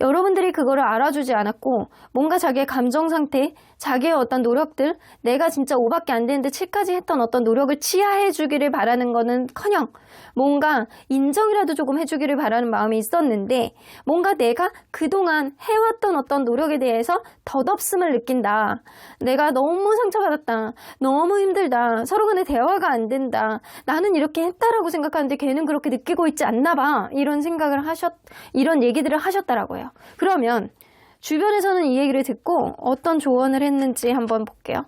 Speaker 1: 여러분들이 그거를 알아주지 않았고 뭔가 자기의 감정 상태, 자기의 어떤 노력들, 내가 진짜 5밖에 안 되는데 7까지 했던 어떤 노력을 치하해 주기를 바라는 거는커녕 뭔가 인정이라도 조금 해주기를 바라는 마음이 있었는데 뭔가 내가 그동안 해왔던 어떤 노력에 대해서 덧없음을 느낀다. 내가 너무 상처받았다. 너무 힘들다. 서로 간에 대화가 안 된다. 나는 이렇게 했다라고 생각하는데 걔는 그렇게 느끼고 있지 않나 봐. 이런 생각을 이런 얘기들을 하셨다라고요. 그러면 주변에서는 이 얘기를 듣고 어떤 조언을 했는지 한번 볼게요.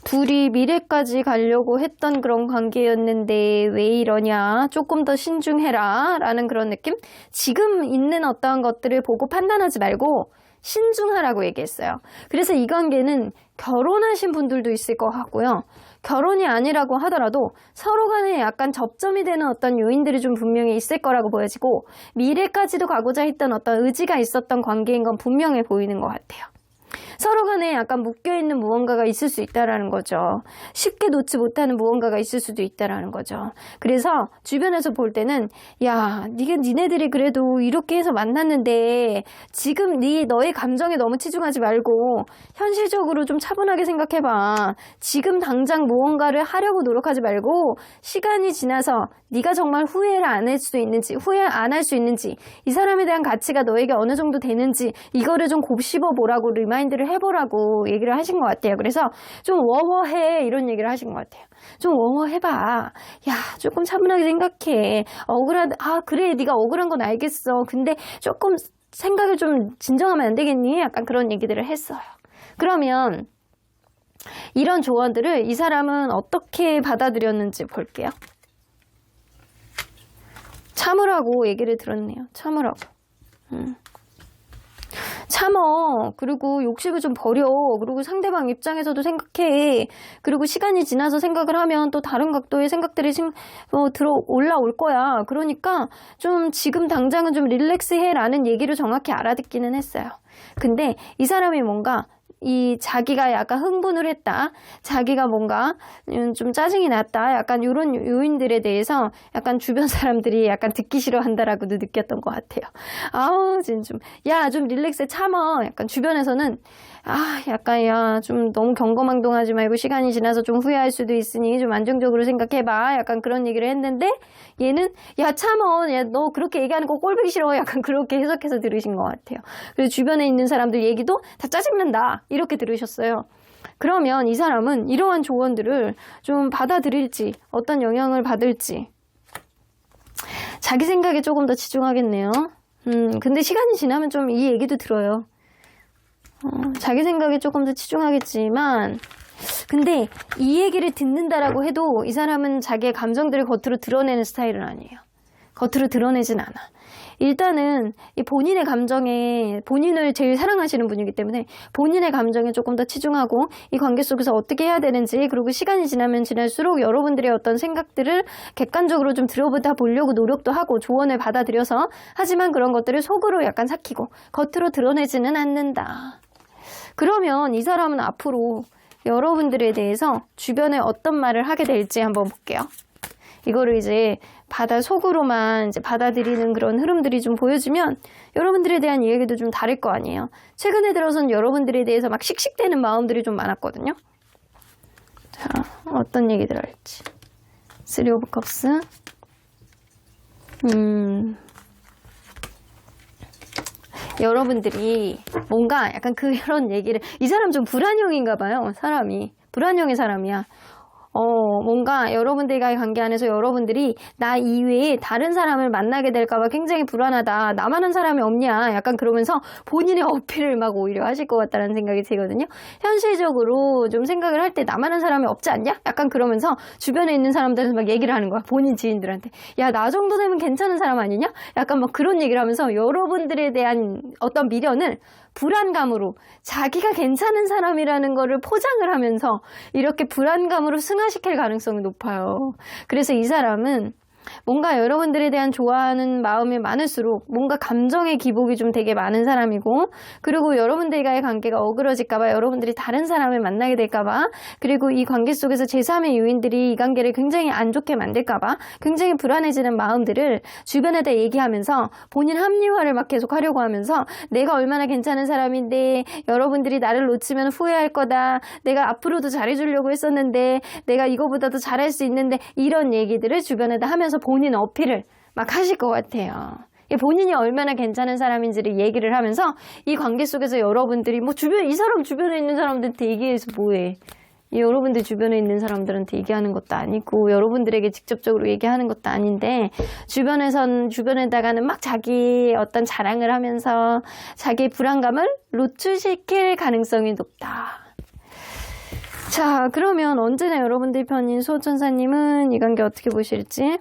Speaker 1: 둘이 미래까지 가려고 했던 그런 관계였는데 왜 이러냐, 조금 더 신중해라 라는 그런 느낌. 지금 있는 어떠한 것들을 보고 판단하지 말고 신중하라고 얘기했어요. 그래서 이 관계는 결혼하신 분들도 있을 것 같고요. 결혼이 아니라고 하더라도 서로 간에 약간 접점이 되는 어떤 요인들이 좀 분명히 있을 거라고 보여지고 미래까지도 가고자 했던 어떤 의지가 있었던 관계인 건 분명해 보이는 것 같아요. 서로 간에 약간 묶여있는 무언가가 있을 수 있다라는 거죠. 쉽게 놓지 못하는 무언가가 있을 수도 있다라는 거죠. 그래서 주변에서 볼 때는 야, 니네들이 그래도 이렇게 해서 만났는데 지금 너의 감정에 너무 치중하지 말고 현실적으로 좀 차분하게 생각해봐. 지금 당장 무언가를 하려고 노력하지 말고 시간이 지나서 네가 정말 후회를 안 할 수 있는지, 후회 안 할 수 있는지, 이 사람에 대한 가치가 너에게 어느 정도 되는지 이거를 좀 곱씹어 보라고 리마인드를 해보라고 얘기를 하신 것 같아요. 그래서 좀 워워해 이런 얘기를 하신 것 같아요. 좀 워워해봐. 야, 조금 차분하게 생각해. 그래, 네가 억울한 건 알겠어. 근데 조금 생각을 좀 진정하면 안 되겠니? 약간 그런 얘기들을 했어요. 그러면 이런 조언들을 이 사람은 어떻게 받아들였는지 볼게요. 참으라고 얘기를 들었네요. 참으라고. 참어. 그리고 욕심을 좀 버려. 그리고 상대방 입장에서도 생각해. 그리고 시간이 지나서 생각을 하면 또 다른 각도의 생각들이 올라올 거야. 그러니까 좀 지금 당장은 좀 릴렉스해 라는 얘기를 정확히 알아듣기는 했어요. 근데 이 사람이 뭔가 자기가 약간 흥분을 했다. 자기가 뭔가 좀 짜증이 났다. 약간 이런 요인들에 대해서 약간 주변 사람들이 약간 듣기 싫어한다라고도 느꼈던 것 같아요. 좀 릴렉스해 참어. 약간 주변에서는 약간 좀 너무 경거망동하지 말고 시간이 지나서 좀 후회할 수도 있으니 좀 안정적으로 생각해봐. 약간 그런 얘기를 했는데 얘는 참어. 너 그렇게 얘기하는 거 꼴보기 싫어. 약간 그렇게 해석해서 들으신 것 같아요. 그래서 주변에 있는 사람들 얘기도 다 짜증난다. 이렇게 들으셨어요. 그러면 이 사람은 이러한 조언들을 좀 받아들일지 어떤 영향을 받을지 자기 생각에 조금 더 치중하겠네요. 근데 시간이 지나면 좀 이 얘기도 들어요. 자기 생각에 조금 더 치중하겠지만 근데 이 얘기를 듣는다라고 해도 이 사람은 자기의 감정들을 겉으로 드러내는 스타일은 아니에요. 겉으로 드러내진 않아. 일단은 이 본인의 감정에 본인을 제일 사랑하시는 분이기 때문에 본인의 감정에 조금 더 치중하고 이 관계 속에서 어떻게 해야 되는지 그리고 시간이 지나면 지날수록 여러분들의 어떤 생각들을 객관적으로 좀 들여보다 보려고 노력도 하고 조언을 받아들여서 하지만 그런 것들을 속으로 약간 삭히고 겉으로 드러내지는 않는다. 그러면 이 사람은 앞으로 여러분들에 대해서 주변에 어떤 말을 하게 될지 한번 볼게요. 이거를 이제 속으로만 이제 받아들이는 그런 흐름들이 좀 보여지면 여러분들에 대한 이야기도 좀 다를 거 아니에요. 최근에 들어서는 여러분들에 대해서 막 씩씩대는 마음들이 좀 많았거든요. 자, 어떤 얘기들 할지. 3 오브 컵스. 여러분들이 뭔가 약간 그런 얘기를 이 사람 좀 불안형인가 봐요. 사람이. 불안형의 사람이야. 뭔가 여러분들과의 관계 안에서 여러분들이 나 이외에 다른 사람을 만나게 될까봐 굉장히 불안하다. 나만 한 사람이 없냐. 약간 그러면서 본인의 어필을 막 오히려 하실 것 같다는 생각이 들거든요. 현실적으로 좀 생각을 할 때 나만 한 사람이 없지 않냐? 약간 그러면서 주변에 있는 사람들한테 막 얘기를 하는 거야. 본인 지인들한테. 야, 나 정도 되면 괜찮은 사람 아니냐? 약간 막 그런 얘기를 하면서 여러분들에 대한 어떤 미련을 불안감으로 자기가 괜찮은 사람이라는 거를 포장을 하면서 이렇게 불안감으로 승화시킬 가능성이 높아요. 그래서 이 사람은 뭔가 여러분들에 대한 좋아하는 마음이 많을수록 뭔가 감정의 기복이 좀 되게 많은 사람이고 그리고 여러분들과의 관계가 어그러질까봐 여러분들이 다른 사람을 만나게 될까봐 그리고 이 관계 속에서 제3의 요인들이 이 관계를 굉장히 안 좋게 만들까봐 굉장히 불안해지는 마음들을 주변에다 얘기하면서 본인 합리화를 막 계속 하려고 하면서 내가 얼마나 괜찮은 사람인데 여러분들이 나를 놓치면 후회할 거다. 내가 앞으로도 잘해주려고 했었는데 내가 이거보다도 잘할 수 있는데 이런 얘기들을 주변에다 하면서 본인 어필을 막 하실 것 같아요. 본인이 얼마나 괜찮은 사람인지를 얘기를 하면서 이 관계 속에서 여러분들이 이 사람 주변에 있는 사람들한테 얘기해서 뭐해. 여러분들 주변에 있는 사람들한테 얘기하는 것도 아니고 여러분들에게 직접적으로 얘기하는 것도 아닌데 주변에다가는 막 자기 어떤 자랑을 하면서 자기의 불안감을 노출시킬 가능성이 높다. 자, 그러면 언제나 여러분들 편인 수호천사님은 이 관계 어떻게 보실지?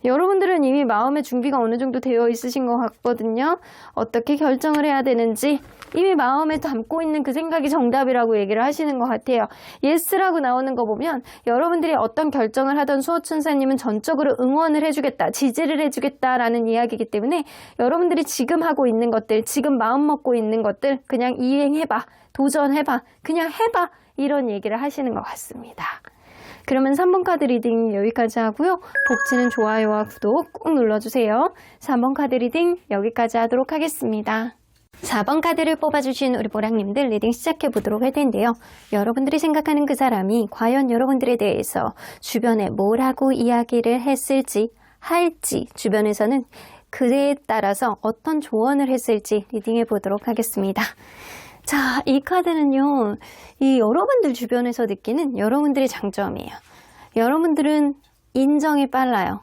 Speaker 1: 여러분들은 이미 마음의 준비가 어느 정도 되어 있으신 것 같거든요. 어떻게 결정을 해야 되는지 이미 마음에 담고 있는 그 생각이 정답이라고 얘기를 하시는 것 같아요. 예스라고 나오는 거 보면 여러분들이 어떤 결정을 하던 수호천사님은 전적으로 응원을 해주겠다, 지지를 해주겠다라는 이야기이기 때문에 여러분들이 지금 하고 있는 것들, 지금 마음 먹고 있는 것들 그냥 이행해봐, 도전해봐, 그냥 해봐 이런 얘기를 하시는 것 같습니다. 그러면 3번 카드 리딩 여기까지 하고요. 복지는 좋아요와 구독 꼭 눌러주세요. 3번 카드 리딩 여기까지 하도록 하겠습니다. 4번 카드를 뽑아주신 우리 보랑님들 리딩 시작해보도록 할 텐데요. 여러분들이 생각하는 그 사람이 과연 여러분들에 대해서 주변에 뭐라고 이야기를 했을지, 할지, 주변에서는 그에 따라서 어떤 조언을 했을지 리딩해보도록 하겠습니다. 자, 이 카드는요, 이 여러분들 주변에서 느끼는 여러분들의 장점이에요. 여러분들은 인정이 빨라요.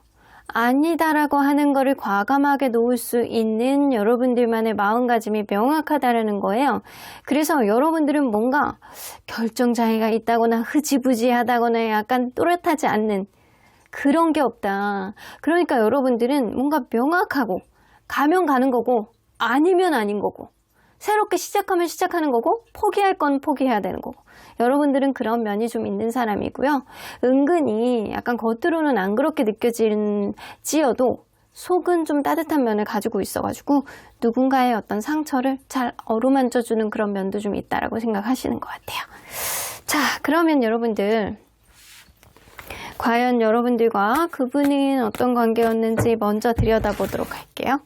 Speaker 1: 아니다라고 하는 거를 과감하게 놓을 수 있는 여러분들만의 마음가짐이 명확하다라는 거예요. 그래서 여러분들은 뭔가 결정장애가 있다거나 흐지부지하다거나 약간 또렷하지 않는 그런 게 없다. 그러니까 여러분들은 뭔가 명확하고 가면 가는 거고 아니면 아닌 거고 새롭게 시작하면 시작하는 거고 포기할 건 포기해야 되는 거고 여러분들은 그런 면이 좀 있는 사람이고요. 은근히 약간 겉으로는 안 그렇게 느껴지지어도 속은 좀 따뜻한 면을 가지고 있어가지고 누군가의 어떤 상처를 잘 어루만져주는 그런 면도 좀 있다라고 생각하시는 것 같아요. 자, 그러면 여러분들 과연 여러분들과 그분은 어떤 관계였는지 먼저 들여다보도록 할게요.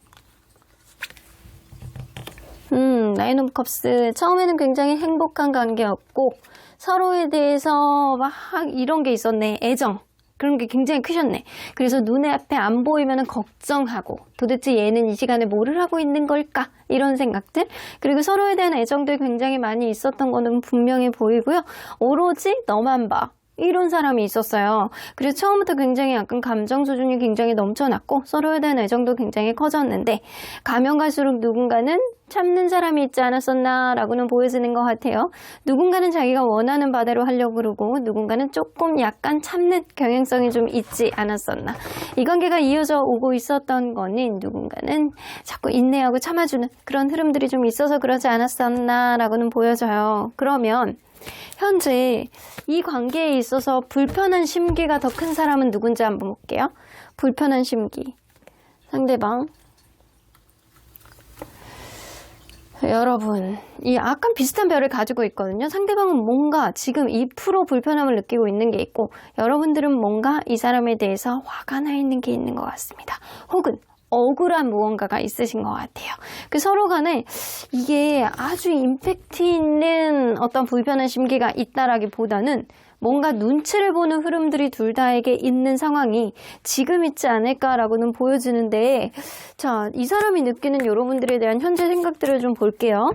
Speaker 1: 나인 오브 컵스 처음에는 굉장히 행복한 관계였고 서로에 대해서 막 이런 게 있었네. 애정 그런 게 굉장히 크셨네. 그래서 눈에 앞에 안 보이면 걱정하고 도대체 얘는 이 시간에 뭐를 하고 있는 걸까 이런 생각들 그리고 서로에 대한 애정들 굉장히 많이 있었던 거는 분명히 보이고요. 오로지 너만 봐 이런 사람이 있었어요. 그래서 처음부터 굉장히 약간 감정 수준이 굉장히 넘쳐났고 서로에 대한 애정도 굉장히 커졌는데 가면 갈수록 누군가는 참는 사람이 있지 않았었나 라고는 보여지는 것 같아요. 누군가는 자기가 원하는 바대로 하려고 그러고 누군가는 조금 약간 참는 경향성이 좀 있지 않았었나. 이 관계가 이어져 오고 있었던 거는 누군가는 자꾸 인내하고 참아주는 그런 흐름들이 좀 있어서 그러지 않았었나 라고는 보여져요. 그러면 현재 이 관계에 있어서 불편한 심기가 더 큰 사람은 누군지 한번 볼게요. 불편한 심기. 상대방. 여러분, 이 약간 비슷한 별을 가지고 있거든요. 상대방은 뭔가 지금 2% 불편함을 느끼고 있는 게 있고 여러분들은 뭔가 이 사람에 대해서 화가 나 있는 게 있는 것 같습니다. 혹은 억울한 무언가가 있으신 것 같아요. 그 서로 간에 이게 아주 임팩트 있는 어떤 불편한 심기가 있다라기보다는 뭔가 눈치를 보는 흐름들이 둘 다에게 있는 상황이 지금 있지 않을까라고는 보여지는데 자, 이 사람이 느끼는 여러분들에 대한 현재 생각들을 좀 볼게요.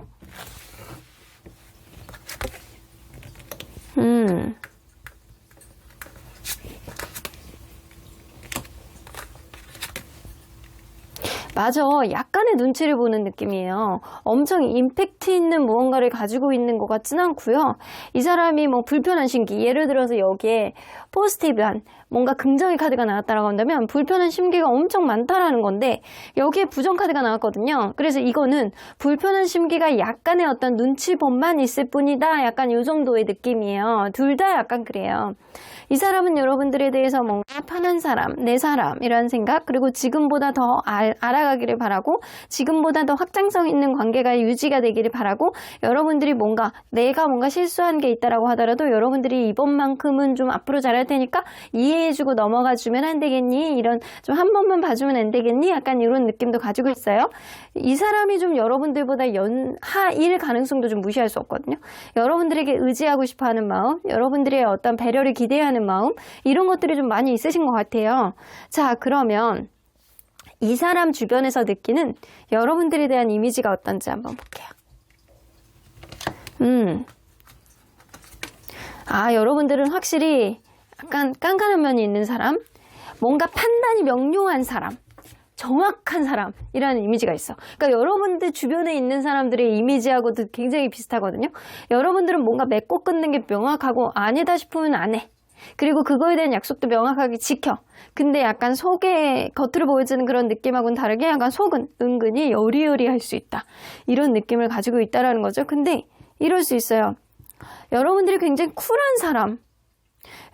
Speaker 1: 맞아. 약간의 눈치를 보는 느낌이에요. 엄청 임팩트 있는 무언가를 가지고 있는 것 같지는 않고요. 이 사람이 뭐 불편한 심기, 예를 들어서 여기에 포지티브한 뭔가 긍정의 카드가 나왔다라고 한다면 불편한 심기가 엄청 많다라는 건데 여기에 부정 카드가 나왔거든요. 그래서 이거는 불편한 심기가 약간의 어떤 눈치범만 있을 뿐이다. 약간 이 정도의 느낌이에요. 둘 다 약간 그래요. 이 사람은 여러분들에 대해서 뭔가 편한 사람, 내 사람이라는 생각 그리고 지금보다 더 알아가기를 바라고 지금보다 더 확장성 있는 관계가 유지가 되기를 바라고 여러분들이 내가 뭔가 실수한 게 있다라고 하더라도 여러분들이 이번만큼은 좀 앞으로 잘할 테니까 이해해주고 넘어가주면 안 되겠니? 이런 좀 한 번만 봐주면 안 되겠니? 약간 이런 느낌도 가지고 있어요. 이 사람이 좀 여러분들보다 하일 가능성도 좀 무시할 수 없거든요. 여러분들에게 의지하고 싶어하는 마음, 여러분들의 어떤 배려를 기대하는 마음 이런 것들이 좀 많이 있으신 것 같아요. 자, 그러면 이 사람 주변에서 느끼는 여러분들에 대한 이미지가 어떤지 한번 볼게요. 여러분들은 확실히 약간 깐깐한 면이 있는 사람, 뭔가 판단이 명료한 사람, 정확한 사람이라는 이미지가 있어. 그러니까 여러분들 주변에 있는 사람들의 이미지하고도 굉장히 비슷하거든요. 여러분들은 뭔가 맺고 끊는 게 명확하고 아니다 싶으면 안 해. 그리고 그거에 대한 약속도 명확하게 지켜. 근데 약간 속에 겉으로 보여지는 그런 느낌하고는 다르게 약간 속은 은근히 여리여리할 수 있다. 이런 느낌을 가지고 있다라는 거죠. 근데 이럴 수 있어요. 여러분들이 굉장히 쿨한 사람,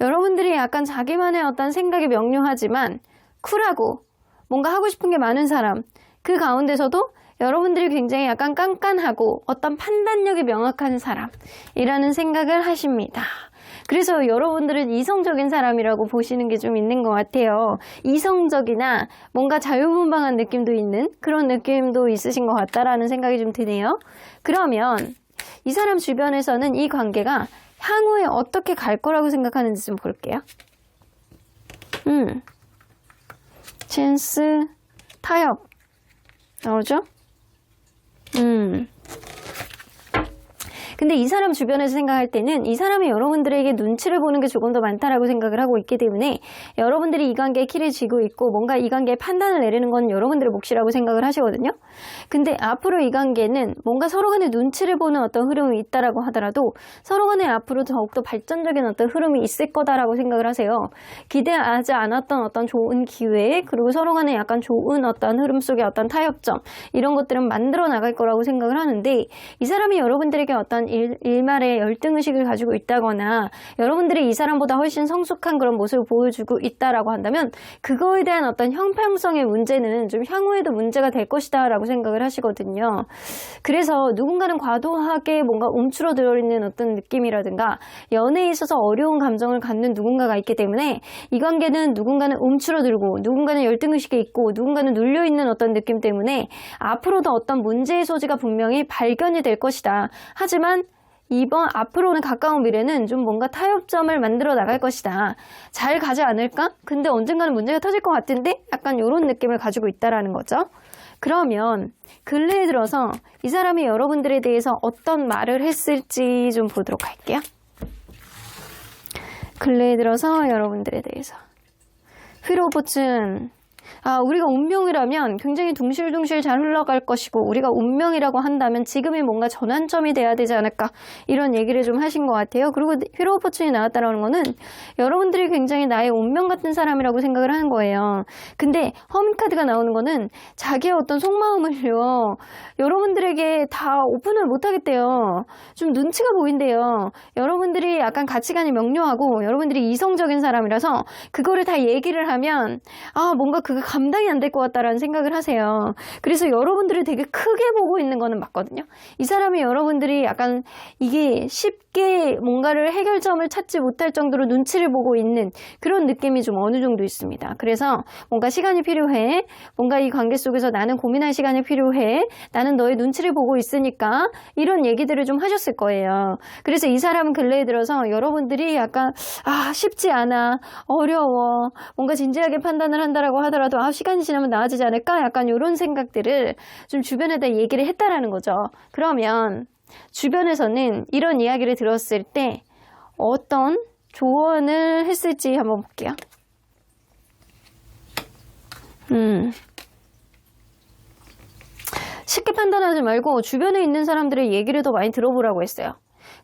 Speaker 1: 여러분들이 약간 자기만의 어떤 생각이 명료하지만 쿨하고 뭔가 하고 싶은 게 많은 사람, 그 가운데서도 여러분들이 굉장히 약간 깐깐하고 어떤 판단력이 명확한 사람이라는 생각을 하십니다. 그래서 여러분들은 이성적인 사람이라고 보시는 게 좀 있는 것 같아요. 이성적이나 뭔가 자유분방한 느낌도 있는 그런 느낌도 있으신 것 같다라는 생각이 좀 드네요. 그러면 이 사람 주변에서는 이 관계가 향후에 어떻게 갈 거라고 생각하는지 좀 볼게요. 찬스, 타협 나오죠? 근데 이 사람 주변에서 생각할 때는 이 사람이 여러분들에게 눈치를 보는 게 조금 더 많다라고 생각을 하고 있기 때문에 여러분들이 이 관계에 키를 쥐고 있고 뭔가 이 관계에 판단을 내리는 건 여러분들의 몫이라고 생각을 하시거든요. 근데 앞으로 이 관계는 뭔가 서로 간에 눈치를 보는 어떤 흐름이 있다라고 하더라도 서로 간에 앞으로 더욱더 발전적인 어떤 흐름이 있을 거다라고 생각을 하세요. 기대하지 않았던 어떤 좋은 기회, 그리고 서로 간에 약간 좋은 어떤 흐름 속의 어떤 타협점, 이런 것들은 만들어 나갈 거라고 생각을 하는데, 이 사람이 여러분들에게 어떤 일말의 열등의식을 가지고 있다거나 여러분들이 이 사람보다 훨씬 성숙한 그런 모습을 보여주고 있다라고 한다면 그거에 대한 어떤 형평성의 문제는 좀 향후에도 문제가 될 것이다 라고 생각을 하시거든요. 그래서 누군가는 과도하게 뭔가 움츠러들어 있는 어떤 느낌이라든가 연애에 있어서 어려운 감정을 갖는 누군가가 있기 때문에 이 관계는 누군가는 움츠러들고 누군가는 열등의식이 있고 누군가는 눌려있는 어떤 느낌 때문에 앞으로도 어떤 문제의 소지가 분명히 발견이 될 것이다. 하지만 앞으로는 가까운 미래는 좀 뭔가 타협점을 만들어 나갈 것이다. 잘 가지 않을까? 근데 언젠가는 문제가 터질 것 같은데? 약간 이런 느낌을 가지고 있다라는 거죠. 그러면 근래에 들어서 이 사람이 여러분들에 대해서 어떤 말을 했을지 좀 보도록 할게요. 근래에 들어서 여러분들에 대해서 휠 오브 포춘, 우리가 운명이라면 굉장히 둥실둥실 잘 흘러갈 것이고 우리가 운명이라고 한다면 지금이 뭔가 전환점이 돼야 되지 않을까, 이런 얘기를 좀 하신 것 같아요. 그리고 휠 오브 포춘이 나왔다는 거는 여러분들이 굉장히 나의 운명 같은 사람이라고 생각을 하는 거예요. 근데 허밍카드가 나오는 거는 자기의 어떤 속마음을요 여러분들에게 다 오픈을 못 하겠대요. 좀 눈치가 보인대요. 여러분들이 약간 가치관이 명료하고 여러분들이 이성적인 사람이라서 그거를 다 얘기를 하면 뭔가 그게 감당이 안 될 것 같다라는 생각을 하세요. 그래서 여러분들을 되게 크게 보고 있는 거는 맞거든요. 이 사람이 여러분들이 약간 이게 쉽게 뭔가를 해결점을 찾지 못할 정도로 눈치를 보고 있는 그런 느낌이 좀 어느 정도 있습니다. 그래서 뭔가 시간이 필요해. 뭔가 이 관계 속에서 나는 고민할 시간이 필요해. 나는 너의 눈치를 보고 있으니까, 이런 얘기들을 좀 하셨을 거예요. 그래서 이 사람은 근래에 들어서 여러분들이 약간 쉽지 않아, 어려워, 뭔가 진지하게 판단을 한다라고 하더라도 시간이 지나면 나아지지 않을까? 약간 이런 생각들을 좀 주변에다 얘기를 했다라는 거죠. 그러면 주변에서는 이런 이야기를 들었을 때 어떤 조언을 했을지 한번 볼게요. 쉽게 판단하지 말고 주변에 있는 사람들의 얘기를 더 많이 들어보라고 했어요.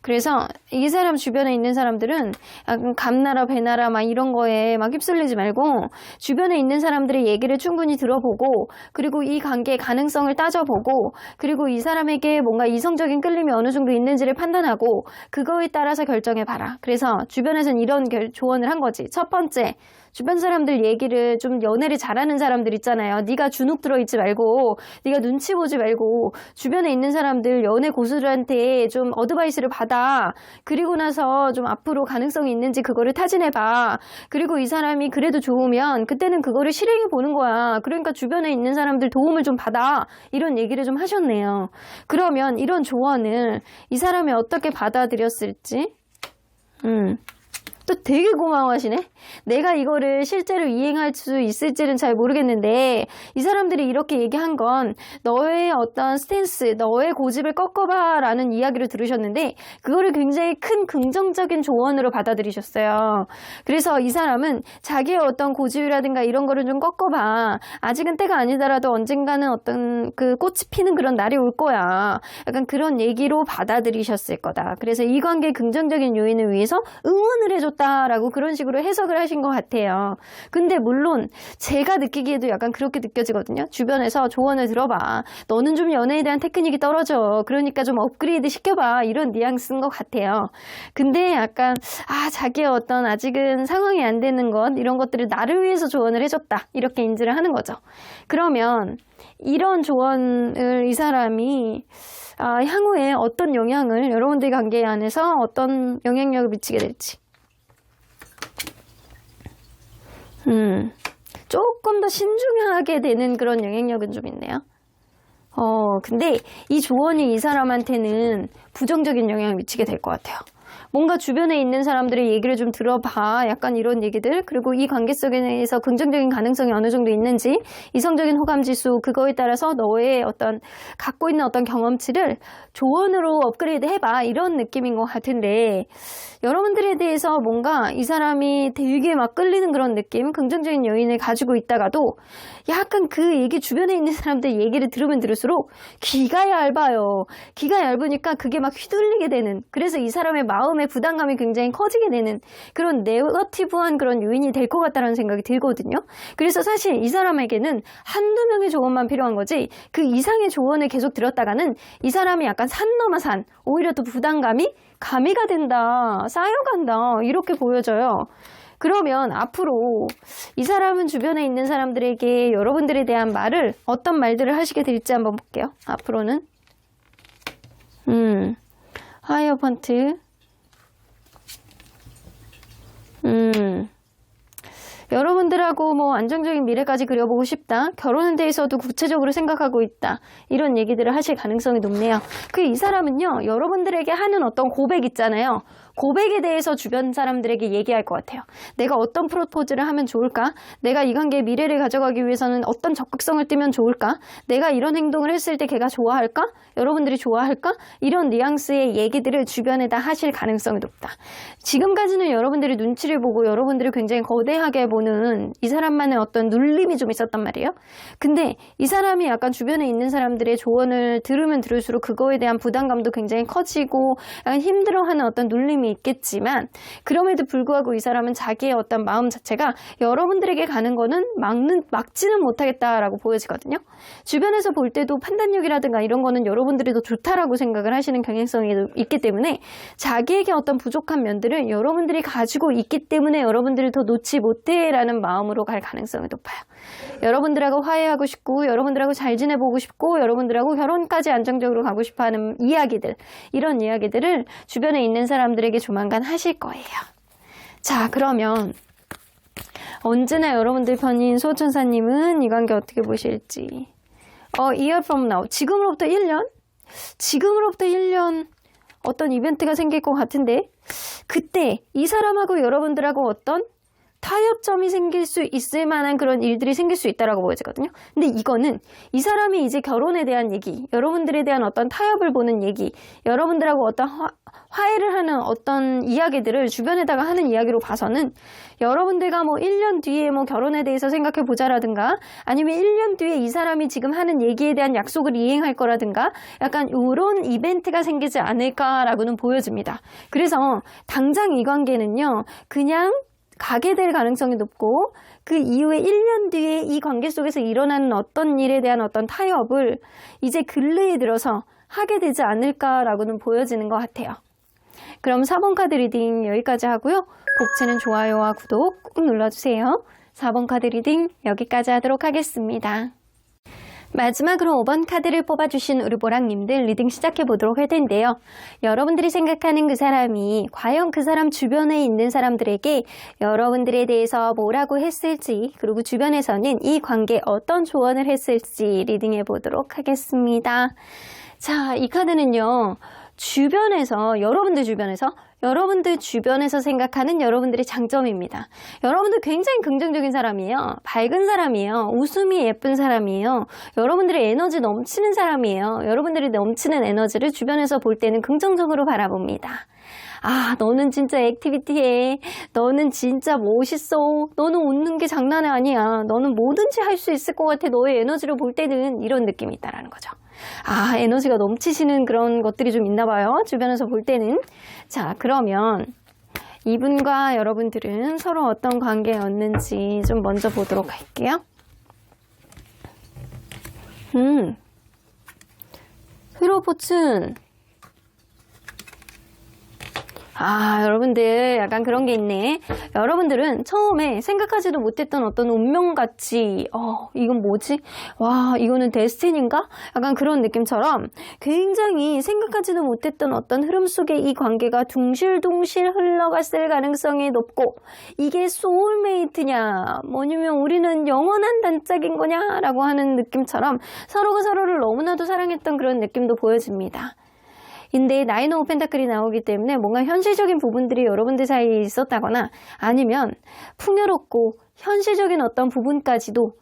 Speaker 1: 그래서 이 사람 주변에 있는 사람들은 약간 감나라 배나라 막 이런 거에 막 휩쓸리지 말고 주변에 있는 사람들의 얘기를 충분히 들어보고, 그리고 이 관계의 가능성을 따져보고, 그리고 이 사람에게 뭔가 이성적인 끌림이 어느 정도 있는지를 판단하고 그거에 따라서 결정해봐라. 그래서 주변에서는 이런 조언을 한 거지. 첫 번째, 주변 사람들 얘기를, 좀 연애를 잘하는 사람들 있잖아요. 네가 주눅 들어있지 말고, 네가 눈치 보지 말고 주변에 있는 사람들, 연애 고수들한테 좀 어드바이스를 받아. 그리고 나서 좀 앞으로 가능성이 있는지 그거를 타진해봐. 그리고 이 사람이 그래도 좋으면 그때는 그거를 실행해 보는 거야. 그러니까 주변에 있는 사람들 도움을 좀 받아. 이런 얘기를 좀 하셨네요. 그러면 이런 조언을 이 사람이 어떻게 받아들였을지 또 되게 고마워하시네. 내가 이거를 실제로 이행할 수 있을지는 잘 모르겠는데 이 사람들이 이렇게 얘기한 건 너의 어떤 스탠스, 너의 고집을 꺾어봐 라는 이야기를 들으셨는데 그거를 굉장히 큰 긍정적인 조언으로 받아들이셨어요. 그래서 이 사람은 자기의 어떤 고집이라든가 이런 거를 좀 꺾어봐. 아직은 때가 아니더라도 언젠가는 어떤 그 꽃이 피는 그런 날이 올 거야. 약간 그런 얘기로 받아들이셨을 거다. 그래서 이 관계의 긍정적인 요인을 위해서 응원을 해줬다 해줬다라고 그런 식으로 해석을 하신 것 같아요. 근데 물론 제가 느끼기에도 약간 그렇게 느껴지거든요. 주변에서 조언을 들어봐. 너는 좀 연애에 대한 테크닉이 떨어져. 그러니까 좀 업그레이드 시켜봐. 이런 뉘앙스인 것 같아요. 근데 약간 자기의 어떤 아직은 상황이 안 되는 것 이런 것들을 나를 위해서 조언을 해줬다. 이렇게 인지를 하는 거죠. 그러면 이런 조언을 이 사람이 향후에 어떤 영향을 여러분들의 관계 안에서 어떤 영향력을 미치게 될지 조금 더 신중하게 되는 그런 영향력은 좀 있네요. 근데 이 조언이 이 사람한테는 부정적인 영향을 미치게 될 것 같아요. 뭔가 주변에 있는 사람들의 얘기를 좀 들어봐. 약간 이런 얘기들. 그리고 이 관계 속에서 긍정적인 가능성이 어느 정도 있는지, 이성적인 호감지수, 그거에 따라서 너의 어떤 갖고 있는 어떤 경험치를 조언으로 업그레이드 해봐. 이런 느낌인 것 같은데, 여러분들에 대해서 뭔가 이 사람이 되게 막 끌리는 그런 느낌, 긍정적인 요인을 가지고 있다가도 약간 그 얘기 주변에 있는 사람들 얘기를 들으면 들을수록 귀가 얇아요. 귀가 얇으니까 그게 막 휘둘리게 되는, 그래서 이 사람의 마음의 부담감이 굉장히 커지게 되는 그런 네거티브한 그런 요인이 될 것 같다는 생각이 들거든요. 그래서 사실 이 사람에게는 한두 명의 조언만 필요한 거지 그 이상의 조언을 계속 들었다가는 이 사람이 약간 산 넘어 산, 오히려 또 부담감이 가미가 된다, 쌓여간다, 이렇게 보여져요. 그러면 앞으로 이 사람은 주변에 있는 사람들에게 여러분들에 대한 말을 어떤 말들을 하시게 될지 한번 볼게요. 앞으로는 하이어펀트 여러분들하고 뭐 안정적인 미래까지 그려보고 싶다. 결혼에 대해서도 구체적으로 생각하고 있다. 이런 얘기들을 하실 가능성이 높네요. 이 사람은요, 여러분들에게 하는 어떤 고백 있잖아요. 고백에 대해서 주변 사람들에게 얘기할 것 같아요. 내가 어떤 프로포즈를 하면 좋을까? 내가 이 관계의 미래를 가져가기 위해서는 어떤 적극성을 띠면 좋을까? 내가 이런 행동을 했을 때 걔가 좋아할까? 여러분들이 좋아할까? 이런 뉘앙스의 얘기들을 주변에다 하실 가능성이 높다. 지금까지는 여러분들이 눈치를 보고 여러분들을 굉장히 거대하게 보는 이 사람만의 어떤 눌림이 좀 있었단 말이에요. 근데 이 사람이 약간 주변에 있는 사람들의 조언을 들으면 들을수록 그거에 대한 부담감도 굉장히 커지고 약간 힘들어하는 어떤 눌림이 있겠지만, 그럼에도 불구하고 이 사람은 자기의 어떤 마음 자체가 여러분들에게 가는 거는 막지는 못하겠다라고 보여지거든요. 주변에서 볼 때도 판단력이라든가 이런 거는 여러분들이 더 좋다라고 생각을 하시는 경향성이 있기 때문에 자기에게 어떤 부족한 면들을 여러분들이 가지고 있기 때문에 여러분들을 더 놓지 못해라는 마음으로 갈 가능성이 높아요. 여러분들하고 화해하고 싶고 여러분들하고 잘 지내보고 싶고 여러분들하고 결혼까지 안정적으로 가고 싶어하는 이야기들, 이런 이야기들을 주변에 있는 사람들에게 조만간 하실 거예요. 자, 그러면 언제나 여러분들 편인 소천사님은 이 관계 어떻게 보실지. year from now, 지금으로부터 1년? 지금으로부터 1년 어떤 이벤트가 생길 것 같은데, 그때 이 사람하고 여러분들하고 어떤 타협점이 생길 수 있을 만한 그런 일들이 생길 수 있다라고 보여지거든요. 근데 이거는 이 사람이 이제 결혼에 대한 얘기, 여러분들에 대한 어떤 타협을 보는 얘기, 여러분들하고 어떤 화해를 하는 어떤 이야기들을 주변에다가 하는 이야기로 봐서는 여러분들과 뭐 1년 뒤에 뭐 결혼에 대해서 생각해 보자라든가, 아니면 1년 뒤에 이 사람이 지금 하는 얘기에 대한 약속을 이행할 거라든가, 약간 이런 이벤트가 생기지 않을까라고는 보여집니다. 그래서 당장 이 관계는요, 그냥 가게 될 가능성이 높고, 그 이후에 1년 뒤에 이 관계 속에서 일어나는 어떤 일에 대한 어떤 타협을 이제 근래에 들어서 하게 되지 않을까라고는 보여지는 것 같아요. 그럼 4번 카드 리딩 여기까지 하고요. 복채는 좋아요와 구독 꾹 눌러주세요. 4번 카드 리딩 여기까지 하도록 하겠습니다. 마지막으로 5번 카드를 뽑아주신 우리 보랑님들 리딩 시작해보도록 할 텐데요. 여러분들이 생각하는 그 사람이 과연 그 사람 주변에 있는 사람들에게 여러분들에 대해서 뭐라고 했을지, 그리고 주변에서는 이 관계에 어떤 조언을 했을지 리딩해보도록 하겠습니다. 자, 이 카드는요, 주변에서, 여러분들 주변에서 생각하는 여러분들의 장점입니다. 여러분들 굉장히 긍정적인 사람이에요. 밝은 사람이에요. 웃음이 예쁜 사람이에요. 여러분들의 에너지 넘치는 사람이에요. 여러분들이 넘치는 에너지를 주변에서 볼 때는 긍정적으로 바라봅니다. 아, 너는 진짜 액티비티해. 너는 진짜 멋있어. 너는 웃는 게 장난이 아니야. 너는 뭐든지 할 수 있을 것 같아. 너의 에너지를 볼 때는 이런 느낌이 있다라는 거죠. 아, 에너지가 넘치시는 그런 것들이 좀 있나 봐요. 주변에서 볼 때는. 자, 그러면 이분과 여러분들은 서로 어떤 관계였는지 좀 먼저 보도록 할게요. 휘로포춘. 여러분들 약간 그런 게 있네. 여러분들은 처음에 생각하지도 못했던 어떤 운명같이 이건 뭐지? 와, 이거는 데스티니인가? 약간 그런 느낌처럼 굉장히 생각하지도 못했던 어떤 흐름 속에 이 관계가 둥실둥실 흘러갔을 가능성이 높고, 이게 소울메이트냐 뭐냐면 우리는 영원한 단짝인 거냐 라고 하는 느낌처럼 서로가 서로를 너무나도 사랑했던 그런 느낌도 보여집니다. 근데 나인 오브 펜타클이 나오기 때문에 뭔가 현실적인 부분들이 여러분들 사이에 있었다거나, 아니면 풍요롭고 현실적인 어떤 부분까지도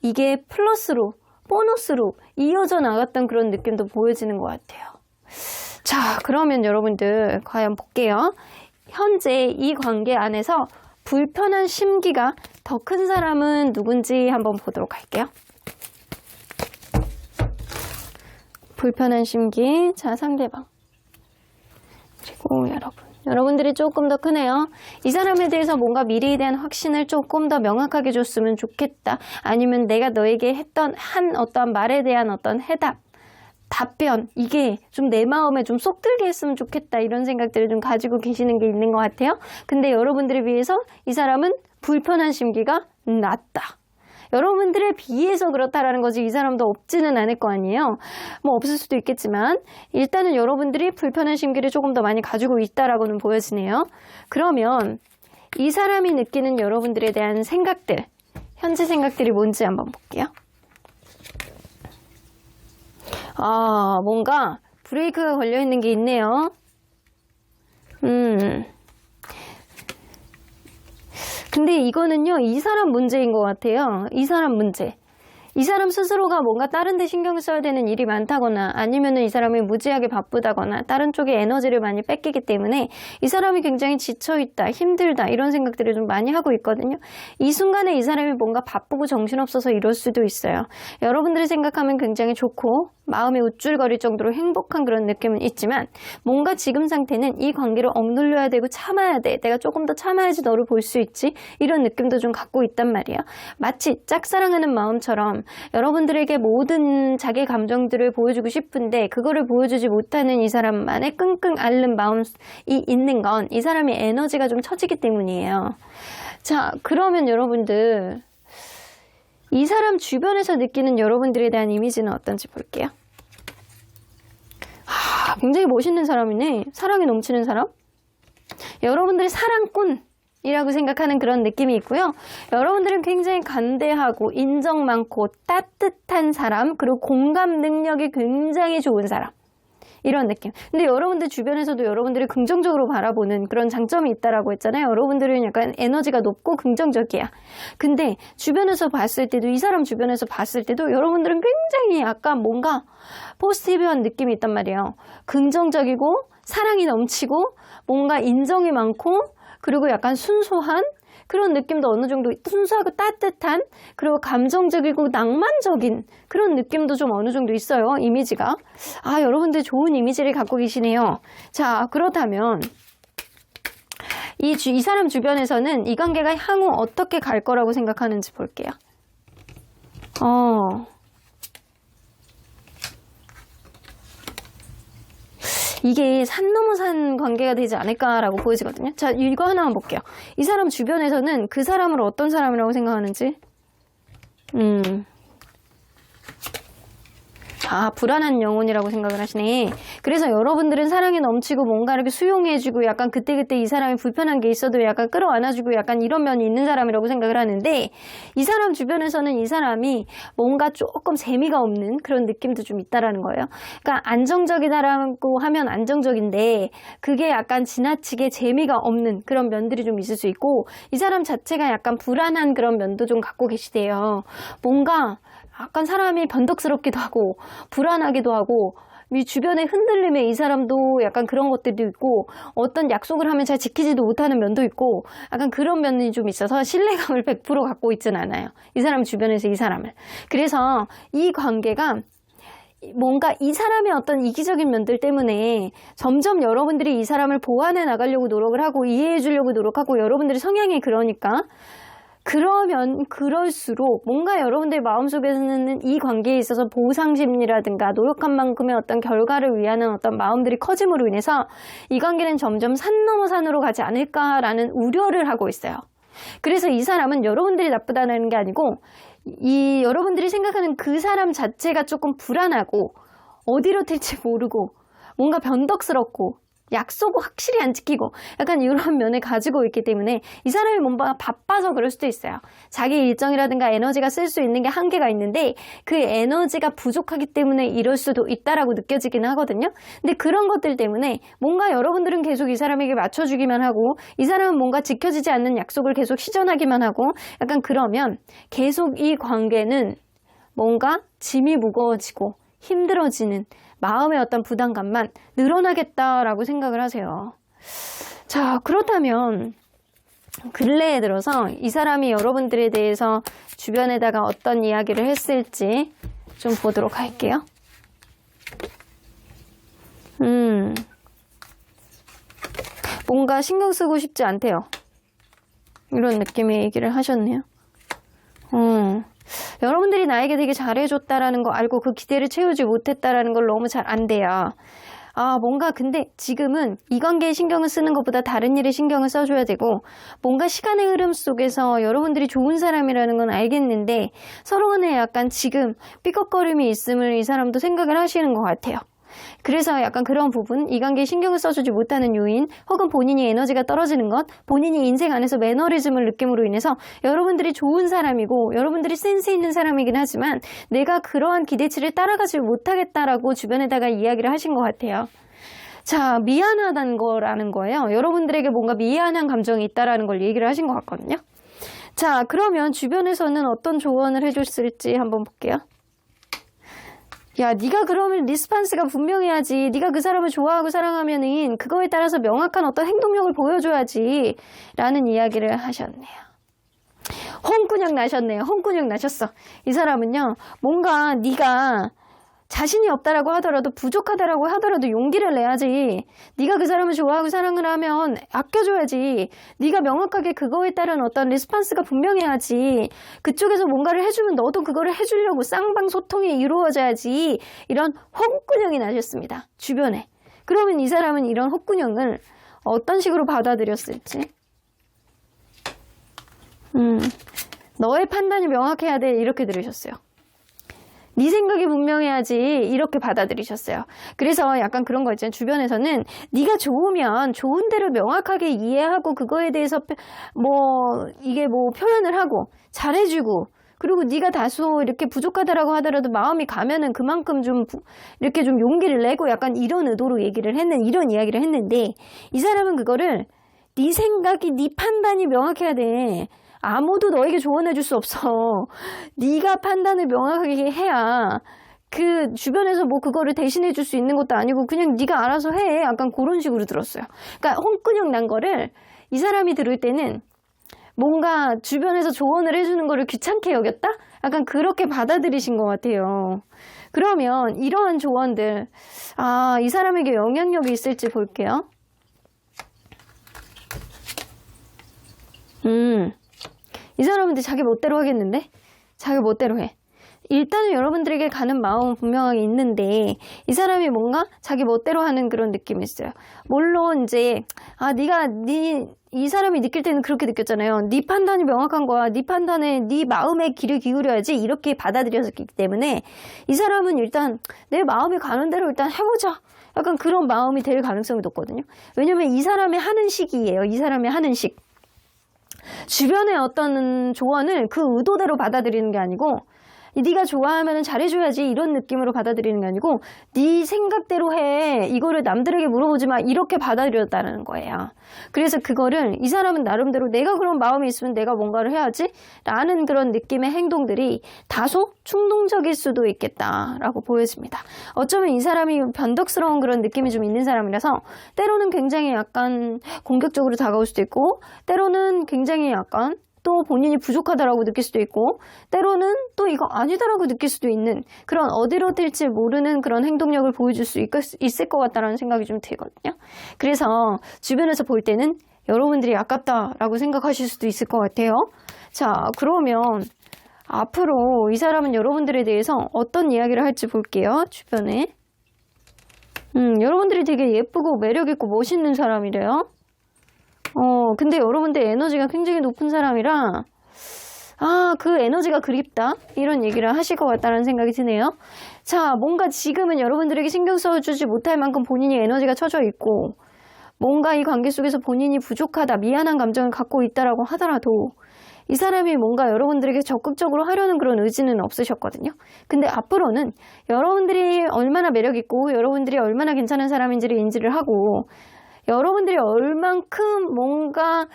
Speaker 1: 이게 플러스로, 보너스로 이어져 나갔던 그런 느낌도 보여지는 것 같아요. 자, 그러면 여러분들 과연 볼게요. 현재 이 관계 안에서 불편한 심기가 더 큰 사람은 누군지 한번 보도록 할게요. 불편한 심기. 자, 상대방. 그리고 여러분들이 조금 더 크네요. 이 사람에 대해서 뭔가 미래에 대한 확신을 조금 더 명확하게 줬으면 좋겠다. 아니면 내가 너에게 했던 어떠한 말에 대한 어떤 해답, 답변, 이게 좀 내 마음에 좀 쏙 들게 했으면 좋겠다. 이런 생각들을 좀 가지고 계시는 게 있는 것 같아요. 근데 여러분들에 비해서 이 사람은 불편한 심기가 낮다. 여러분들에 비해서 그렇다라는 거지, 이 사람도 없지는 않을 거 아니에요. 뭐 없을 수도 있겠지만 일단은 여러분들이 불편한 심기를 조금 더 많이 가지고 있다라고는 보여지네요. 그러면 이 사람이 느끼는 여러분들에 대한 생각들, 현재 생각들이 뭔지 한번 볼게요. 뭔가 브레이크가 걸려있는 게 있네요. 근데 이거는요, 이 사람 문제인 것 같아요. 이 사람 문제. 이 사람 스스로가 뭔가 다른 데 신경 써야 되는 일이 많다거나, 아니면은 이 사람이 무지하게 바쁘다거나 다른 쪽에 에너지를 많이 뺏기기 때문에 이 사람이 굉장히 지쳐있다, 힘들다, 이런 생각들을 좀 많이 하고 있거든요. 이 순간에 이 사람이 뭔가 바쁘고 정신없어서 이럴 수도 있어요. 여러분들이 생각하면 굉장히 좋고 마음이 우쭐거릴 정도로 행복한 그런 느낌은 있지만, 뭔가 지금 상태는 이 관계를 억눌려야 되고 참아야 돼, 내가 조금 더 참아야지 너를 볼 수 있지, 이런 느낌도 좀 갖고 있단 말이에요. 마치 짝사랑하는 마음처럼 여러분들에게 모든 자기 감정들을 보여주고 싶은데 그거를 보여주지 못하는 이 사람만의 끙끙 앓는 마음이 있는 건 이 사람의 에너지가 좀 처지기 때문이에요. 자, 그러면 여러분들 이 사람 주변에서 느끼는 여러분들에 대한 이미지는 어떤지 볼게요. 굉장히 멋있는 사람이네. 사랑이 넘치는 사람. 여러분들이 사랑꾼이라고 생각하는 그런 느낌이 있고요. 여러분들은 굉장히 간대하고 인정 많고 따뜻한 사람, 그리고 공감 능력이 굉장히 좋은 사람, 이런 느낌. 근데 여러분들 주변에서도 여러분들이 긍정적으로 바라보는 그런 장점이 있다라고 했잖아요. 여러분들은 약간 에너지가 높고 긍정적이야. 근데 주변에서 봤을 때도, 이 사람 주변에서 봤을 때도 여러분들은 굉장히 약간 뭔가 포지티브한 느낌이 있단 말이에요. 긍정적이고 사랑이 넘치고 뭔가 인정이 많고, 그리고 약간 순수한 그런 느낌도 어느 정도, 순수하고 따뜻한, 그리고 감정적이고 낭만적인 그런 느낌도 좀 어느 정도 있어요, 이미지가. 여러분들 좋은 이미지를 갖고 계시네요. 자, 그렇다면 이 사람 주변에서는 이 관계가 향후 어떻게 갈 거라고 생각하는지 볼게요. 이게 산 넘어 산 관계가 되지 않을까라고 보여지거든요. 자, 이거 하나만 볼게요. 이 사람 주변에서는 그 사람을 어떤 사람이라고 생각하는지. 불안한 영혼이라고 생각을 하시네. 그래서 여러분들은 사랑이 넘치고 뭔가 이렇게 수용해주고 약간 그때그때 이 사람이 불편한 게 있어도 약간 끌어안아주고 약간 이런 면이 있는 사람이라고 생각을 하는데, 이 사람 주변에서는 이 사람이 뭔가 조금 재미가 없는 그런 느낌도 좀 있다라는 거예요. 그러니까 안정적이다라고 하면 안정적인데 그게 약간 지나치게 재미가 없는 그런 면들이 좀 있을 수 있고, 이 사람 자체가 약간 불안한 그런 면도 좀 갖고 계시대요. 뭔가 약간 사람이 변덕스럽기도 하고 불안하기도 하고, 이 주변의 흔들림에 이 사람도 약간 그런 것들도 있고, 어떤 약속을 하면 잘 지키지도 못하는 면도 있고, 약간 그런 면이 좀 있어서 신뢰감을 100% 갖고 있진 않아요, 이 사람 주변에서 이 사람을. 그래서 이 관계가 뭔가 이 사람의 어떤 이기적인 면들 때문에 점점 여러분들이 이 사람을 보완해 나가려고 노력을 하고 이해해 주려고 노력하고 여러분들의 성향이 그러니까 그러면 그럴수록 뭔가 여러분들의 마음속에서는 이 관계에 있어서 보상 심리라든가 노력한 만큼의 어떤 결과를 위하는 어떤 마음들이 커짐으로 인해서 이 관계는 점점 산 넘어 산으로 가지 않을까라는 우려를 하고 있어요. 그래서 이 사람은 여러분들이 나쁘다는 게 아니고 이 여러분들이 생각하는 그 사람 자체가 조금 불안하고 어디로 튈지 모르고 뭔가 변덕스럽고 약속을 확실히 안 지키고 약간 이런 면을 가지고 있기 때문에 이 사람이 뭔가 바빠서 그럴 수도 있어요. 자기 일정이라든가 에너지가 쓸 수 있는 게 한계가 있는데 그 에너지가 부족하기 때문에 이럴 수도 있다라고 느껴지긴 하거든요. 근데 그런 것들 때문에 뭔가 여러분들은 계속 이 사람에게 맞춰주기만 하고 이 사람은 뭔가 지켜지지 않는 약속을 계속 시전하기만 하고 약간 그러면 계속 이 관계는 뭔가 짐이 무거워지고 힘들어지는 마음의 어떤 부담감만 늘어나겠다라고 생각을 하세요. 자, 그렇다면 근래에 들어서 이 사람이 여러분들에 대해서 주변에다가 어떤 이야기를 했을지 좀 보도록 할게요. 뭔가 신경 쓰고 싶지 않대요. 이런 느낌의 얘기를 하셨네요. 여러분들이 나에게 되게 잘해줬다라는 거 알고 그 기대를 채우지 못했다라는 걸 너무 잘 안대요. 뭔가 근데 지금은 이 관계에 신경을 쓰는 것보다 다른 일에 신경을 써줘야 되고 뭔가 시간의 흐름 속에서 여러분들이 좋은 사람이라는 건 알겠는데 서로 간에 약간 지금 삐걱거림이 있음을 이 사람도 생각을 하시는 것 같아요. 그래서 약간 그런 부분, 이 관계에 신경을 써주지 못하는 요인, 혹은 본인이 에너지가 떨어지는 것, 본인이 인생 안에서 매너리즘을 느낌으로 인해서 여러분들이 좋은 사람이고 여러분들이 센스 있는 사람이긴 하지만 내가 그러한 기대치를 따라가지 못하겠다라고 주변에다가 이야기를 하신 것 같아요. 자, 미안하다는 거라는 거예요. 여러분들에게 뭔가 미안한 감정이 있다라는 걸 얘기를 하신 것 같거든요. 자, 그러면 주변에서는 어떤 조언을 해줬을지 한번 볼게요. 야, 네가 그러면 리스판스가 분명해야지. 네가 그 사람을 좋아하고 사랑하면은 그거에 따라서 명확한 어떤 행동력을 보여줘야지 라는 이야기를 하셨네요. 홍군형 나셨네요. 홍군형 나셨어. 이 사람은요, 뭔가 네가 자신이 없다라고 하더라도 부족하다라고 하더라도 용기를 내야지. 네가 그 사람을 좋아하고 사랑을 하면 아껴줘야지. 네가 명확하게 그거에 따른 어떤 리스판스가 분명해야지. 그쪽에서 뭔가를 해주면 너도 그거를 해주려고 쌍방소통이 이루어져야지. 이런 홍군형이 나셨습니다. 주변에. 그러면 이 사람은 이런 홍군형을 어떤 식으로 받아들였을지. 너의 판단이 명확해야 돼. 이렇게 들으셨어요. 네 생각이 분명해야지 이렇게 받아들이셨어요. 그래서 약간 그런 거 있잖아요. 주변에서는 네가 좋으면 좋은 대로 명확하게 이해하고 그거에 대해서 이게 표현을 하고 잘해주고 그리고 네가 다소 이렇게 부족하다라고 하더라도 마음이 가면은 그만큼 좀 이렇게 좀 용기를 내고 약간 이런 의도로 이런 이야기를 했는데 이 사람은 그거를 네 생각이 네 판단이 명확해야 돼. 아무도 너에게 조언해 줄 수 없어. 네가 판단을 명확하게 해야 그 주변에서 그거를 대신해 줄 수 있는 것도 아니고 그냥 네가 알아서 해. 약간 그런 식으로 들었어요. 그러니까 홍군형 난 거를 이 사람이 들을 때는 뭔가 주변에서 조언을 해주는 거를 귀찮게 여겼다? 약간 그렇게 받아들이신 것 같아요. 그러면 이러한 조언들, 이 사람에게 영향력이 있을지 볼게요. 이 사람은 자기 멋대로 하겠는데? 자기 멋대로 해. 일단은 여러분들에게 가는 마음은 분명하게 있는데 이 사람이 뭔가 자기 멋대로 하는 그런 느낌이 있어요. 물론 이제 이 사람이 느낄 때는 그렇게 느꼈잖아요. 네 판단이 명확한 거야. 네 판단에 네 마음에 귀를 기울여야지 이렇게 받아들였기 때문에 이 사람은 일단 내 마음이 가는 대로 일단 해보자. 약간 그런 마음이 될 가능성이 높거든요. 왜냐면 이 사람의 하는 식이에요. 이 사람의 하는 식. 주변의 어떤 조언을 그 의도대로 받아들이는 게 아니고 네가 좋아하면 잘해줘야지 이런 느낌으로 받아들이는 게 아니고 네 생각대로 해. 이거를 남들에게 물어보지 마. 이렇게 받아들였다는 거예요. 그래서 그거를 이 사람은 나름대로 내가 그런 마음이 있으면 내가 뭔가를 해야지 라는 그런 느낌의 행동들이 다소 충동적일 수도 있겠다라고 보여집니다. 어쩌면 이 사람이 변덕스러운 그런 느낌이 좀 있는 사람이라서 때로는 굉장히 약간 공격적으로 다가올 수도 있고 때로는 굉장히 약간 또 본인이 부족하다라고 느낄 수도 있고 때로는 또 이거 아니다라고 느낄 수도 있는 그런 어디로 튈지 모르는 그런 행동력을 보여줄 수 있을 것 같다라는 생각이 좀 들거든요. 그래서 주변에서 볼 때는 여러분들이 아깝다라고 생각하실 수도 있을 것 같아요. 자, 그러면 앞으로 이 사람은 여러분들에 대해서 어떤 이야기를 할지 볼게요. 주변에. 여러분들이 되게 예쁘고 매력있고 멋있는 사람이래요. 근데 여러분들 에너지가 굉장히 높은 사람이라 그 에너지가 그립다 이런 얘기를 하실 것 같다는 생각이 드네요. 자, 뭔가 지금은 여러분들에게 신경 써주지 못할 만큼 본인이 에너지가 처져 있고 뭔가 이 관계 속에서 본인이 부족하다, 미안한 감정을 갖고 있다라고 하더라도 이 사람이 뭔가 여러분들에게 적극적으로 하려는 그런 의지는 없으셨거든요. 근데 앞으로는 여러분들이 얼마나 매력있고 여러분들이 얼마나 괜찮은 사람인지를 인지를 하고 여러분들이 얼만큼 뭔가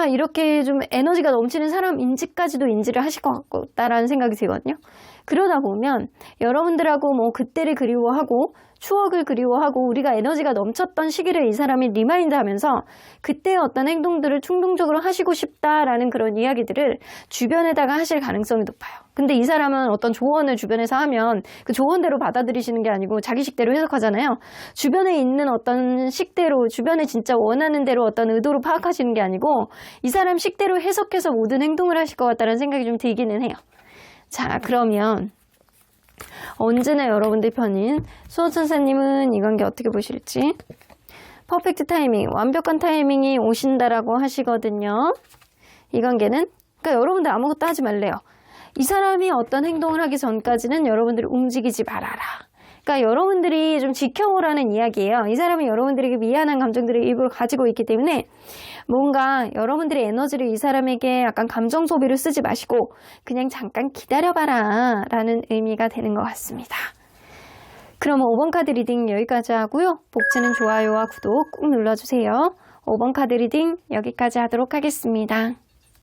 Speaker 1: 이렇게 좀 에너지가 넘치는 사람인지까지도 인지를 하실 것 같다라는 생각이 들거든요. 그러다 보면 여러분들하고 뭐 그때를 그리워하고 추억을 그리워하고 우리가 에너지가 넘쳤던 시기를 이 사람이 리마인드 하면서 그때의 어떤 행동들을 충동적으로 하시고 싶다라는 그런 이야기들을 주변에다가 하실 가능성이 높아요. 근데 이 사람은 어떤 조언을 주변에서 하면 그 조언대로 받아들이시는 게 아니고 자기 식대로 해석하잖아요. 주변에 있는 어떤 식대로 주변에 진짜 원하는 대로 어떤 의도로 파악하시는 게 아니고 이 사람 식대로 해석해서 모든 행동을 하실 것 같다는 생각이 좀 들기는 해요. 자, 그러면 언제나 여러분들 편인 수호천사님은 이 관계 어떻게 보실지. 퍼펙트 타이밍, 완벽한 타이밍이 오신다라고 하시거든요. 이 관계는 그러니까 여러분들 아무것도 하지 말래요. 이 사람이 어떤 행동을 하기 전까지는 여러분들이 움직이지 말아라. 그러니까 여러분들이 좀 지켜보라는 이야기예요. 이 사람이 여러분들에게 미안한 감정들을 일부러 가지고 있기 때문에 뭔가 여러분들의 에너지를 이 사람에게 약간 감정 소비를 쓰지 마시고 그냥 잠깐 기다려봐라 라는 의미가 되는 것 같습니다. 그럼 5번 카드 리딩 여기까지 하고요. 복지는 좋아요와 구독 꾹 눌러주세요. 5번 카드 리딩 여기까지 하도록 하겠습니다.